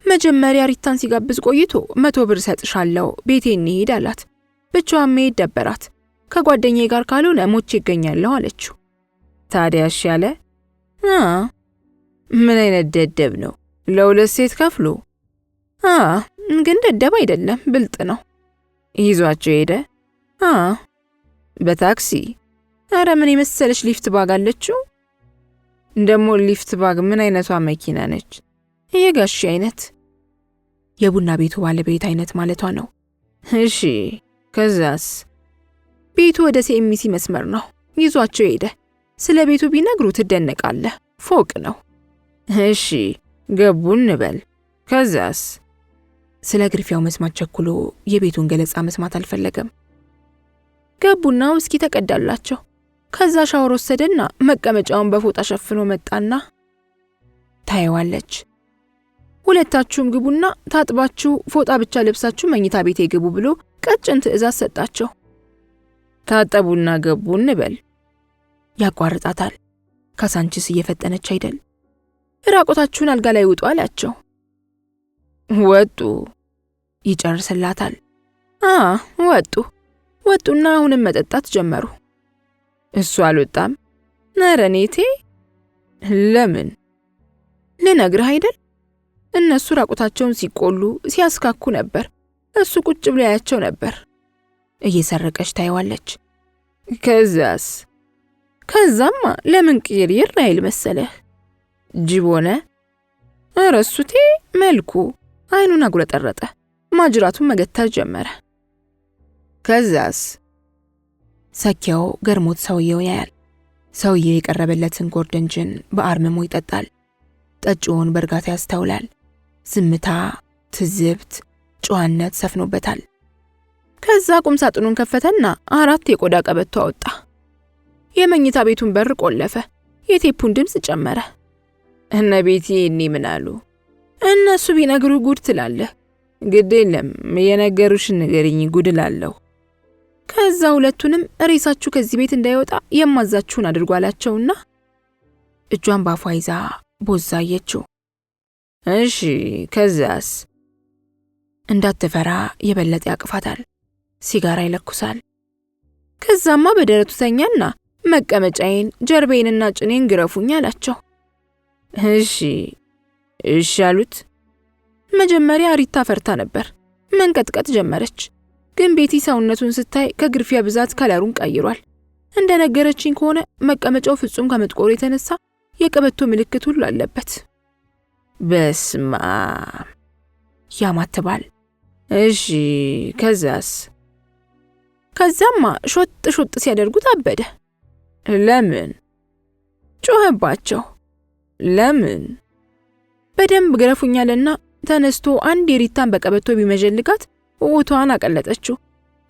መጀመሪያ ሪታን ሲጋብዝ ቆይቶ 100 ብር ሰጥሻለሁ ቤቴ እንሂድ አላት። ብቻዋን መሄድ ደበራት። ከጓደኛዬ ጋር ካልሆነ ሞቼ ይገኛለሁ አለችው። ታዲያ እሺ አለ? ምን አይነት ደደብ ነው! ለሁለት ሴት ከፍሎ። ግን ደደብ አይደለም፣ ብልጥ ነው። ይዟቸው ሄደ? በታክሲ? ኧረ ምን የመሰለሽ ሊፍት ባግ አለችው። ደሞ ሊፍት ባግ ምን አይነቷ መኪና ነች? የጋሺ አይነት። የቡና ቤቱ ባለቤት አይነት ማለቷ ነው። እሺ ከዛስ? ቤቱ ወደ ሲኤምሲ መስመር ነው። ይዟቸው ሄደ። ስለ ቤቱ ቢነግሩ ትደነቃለህ። ፎቅ ነው። እሺ ገቡ እንበል። ከዛስ? ስለ ግርፊያው መስማት ቸኩሎ የቤቱን ገለጻ መስማት አልፈለገም። ገቡና ውስኪ ተቀዳላቸው። ከዛ ሻወር ወሰደና መቀመጫውን በፎጣ ሸፍኖ መጣና ታየዋለች። ሁለታችሁም ግቡና ታጥባችሁ ፎጣ ብቻ ለብሳችሁ መኝታ ቤቴ ግቡ ብሎ ቀጭን ትዕዛዝ ሰጣቸው። ታጠቡና ገቡ እንበል። ያቋርጣታል። ካሳንቺስ እየፈጠነች አይደል? ራቆታችሁን አልጋ ላይ ውጡ አላቸው። ወጡ። ይጨርስላታል። ወጡና አሁንም መጠጣት ጀመሩ። እሱ አልወጣም? ኧረ ኔቴ። ለምን? ልነግርህ አይደል? እነሱ ራቆታቸውን ሲቆሉ ሲያስካኩ ነበር። እሱ ቁጭ ብሎ ያያቸው ነበር። እየሰረቀች ታየዋለች። ከዛስ? ከዛማ ለምን ቅይር አይል መሰለህ? ጅብ ሆነ? ኧረ እሱቴ መልኩ። አይኑን አጉረጠረጠ። ማጅራቱን መገተር ጀመረ። ከዛስ? ሰኪያው ገርሞት ሰውየውን ያያል። ሰውየው የቀረበለትን ጎርደንጅን በአርምሞ ይጠጣል። ጠጪውን በእርጋታ ያስተውላል። ዝምታ፣ ትዝብት፣ ጨዋነት ሰፍኖበታል። ከዛ ቁም ሳጥኑን ከፈተና 4 የቆዳ ቀበቶ አወጣ። የመኝታ ቤቱን በር ቆለፈ። የቴፑን ድምፅ ጨመረ። እነ ቤቲ እኔ ምን አሉ? እነሱ ቢነግሩ ጉድ ትላለህ። ግድ የለም የነገሩሽን ንገሪኝ፣ ጉድ እላለሁ። ከዛ ሁለቱንም ሬሳችሁ ከዚህ ቤት እንዳይወጣ የማዛችሁን አድርጉ አላቸውና እጇን ባፏ ይዛ ቦዛየችው። እሺ ከዛስ? እንዳትፈራ የበለጠ ያቅፋታል። ሲጋራ ይለኩሳል። ከዛማ በደረቱ ተኛና መቀመጫዬን ጀርቤንና ጭኔን ግረፉኝ አላቸው። እሺ አሉት። መጀመሪያ ሪታ ፈርታ ነበር። መንቀጥቀጥ ጀመረች። ግን ቤቲ ሰውነቱን ስታይ ከግርፊያ ብዛት ከለሩን ቀይሯል። እንደነገረችኝ ከሆነ መቀመጫው ፍጹም ከመጥቆሩ የተነሳ የቀበቶ ምልክት ሁሉ አለበት። በስማ ያማትባል። እሺ ከዛስ? ከዛማ ሾጥ ሲያደርጉት አበደ። ለምን? ጮኸባቸው። ለምን? በደንብ ግረፉኛልና ተነስቶ አንድ የሪታን በቀበቶ ቢመጀልጋት ውቷን አቀለጠችው።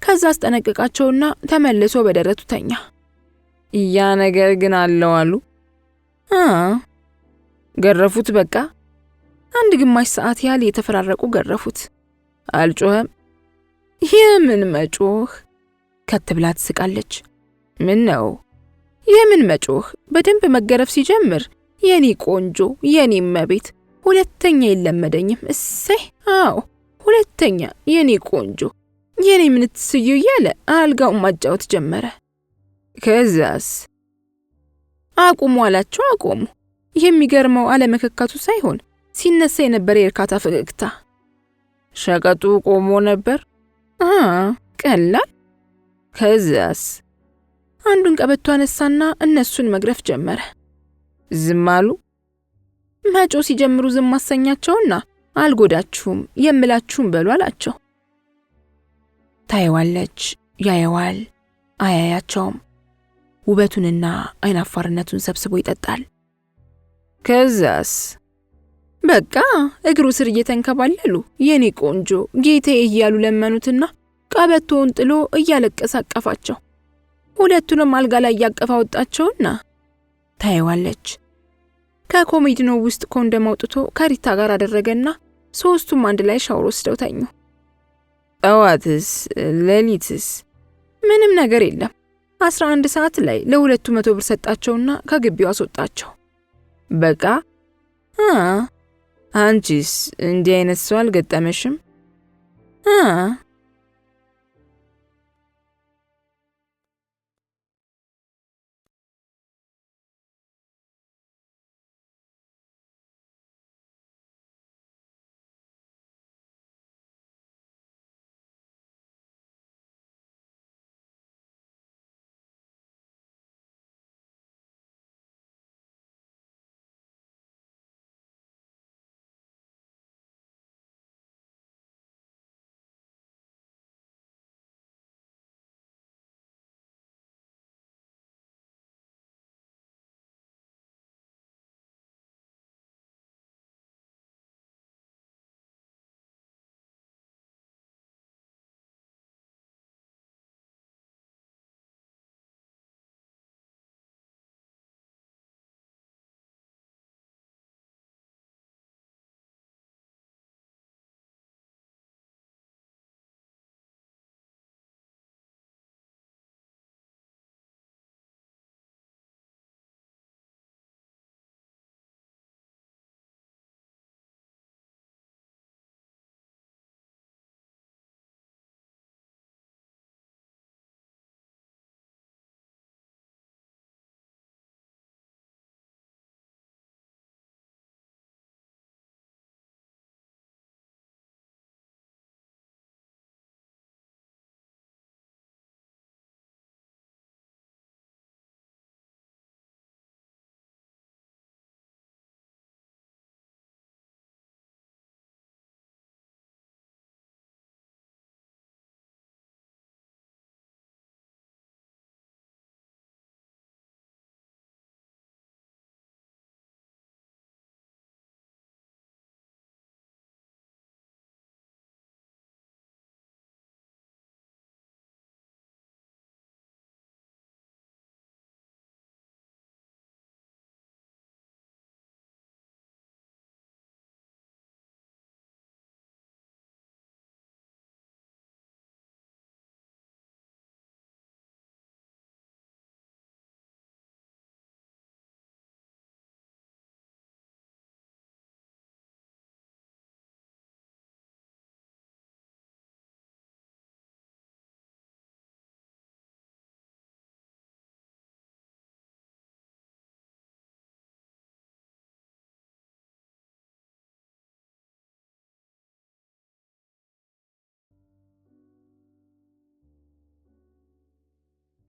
ከዛ አስጠነቀቃቸውና ተመልሶ በደረቱ ተኛ። ያ ነገር ግን አለው አሉ? ገረፉት በቃ። አንድ ግማሽ ሰዓት ያህል የተፈራረቁ ገረፉት። አልጮኸም? የምን መጮህ? ከት ብላ ትስቃለች። ምን ነው? የምን መጮህ? በደንብ መገረፍ ሲጀምር የኔ ቆንጆ፣ የኔ መቤት፣ ሁለተኛ የለመደኝም። እሰይ! አዎ ሁለተኛ የኔ ቆንጆ፣ የኔ ምንትስዩ እያለ አልጋውን ማጫወት ጀመረ። ከዛስ? አቁሙ አላቸው። አቆሙ። የሚገርመው አለመከካቱ ሳይሆን ሲነሳ የነበረ የእርካታ ፈገግታ። ሸቀጡ ቆሞ ነበር? ቀላል። ከዛስ? አንዱን ቀበቶ አነሳና እነሱን መግረፍ ጀመረ። ዝም አሉ። መጮ ሲጀምሩ ዝም አሰኛቸውና አልጎዳችሁም የምላችሁም በሉ አላቸው። ታየዋለች፣ ያየዋል፣ አያያቸውም። ውበቱንና አይናፋርነቱን ሰብስቦ ይጠጣል። ከዛስ በቃ እግሩ ስር እየተንከባለሉ የኔ ቆንጆ ጌታዬ እያሉ ለመኑትና ቀበቶውን ጥሎ እያለቀሰ አቀፋቸው። ሁለቱንም አልጋ ላይ ያቀፋ ወጣቸውና ታየዋለች። ከኮሜዲኖ ውስጥ ኮንዶም አውጥቶ ከሪታ ጋር አደረገና ሶስቱም አንድ ላይ ሻወር ወስደው ተኙ። ጠዋትስ ሌሊትስ ምንም ነገር የለም። 11 ሰዓት ላይ ለሁለቱ 100 ብር ሰጣቸውና ከግቢው አስወጣቸው። በቃ አንቺስ እንዲህ አይነት ሰው አልገጠመሽም?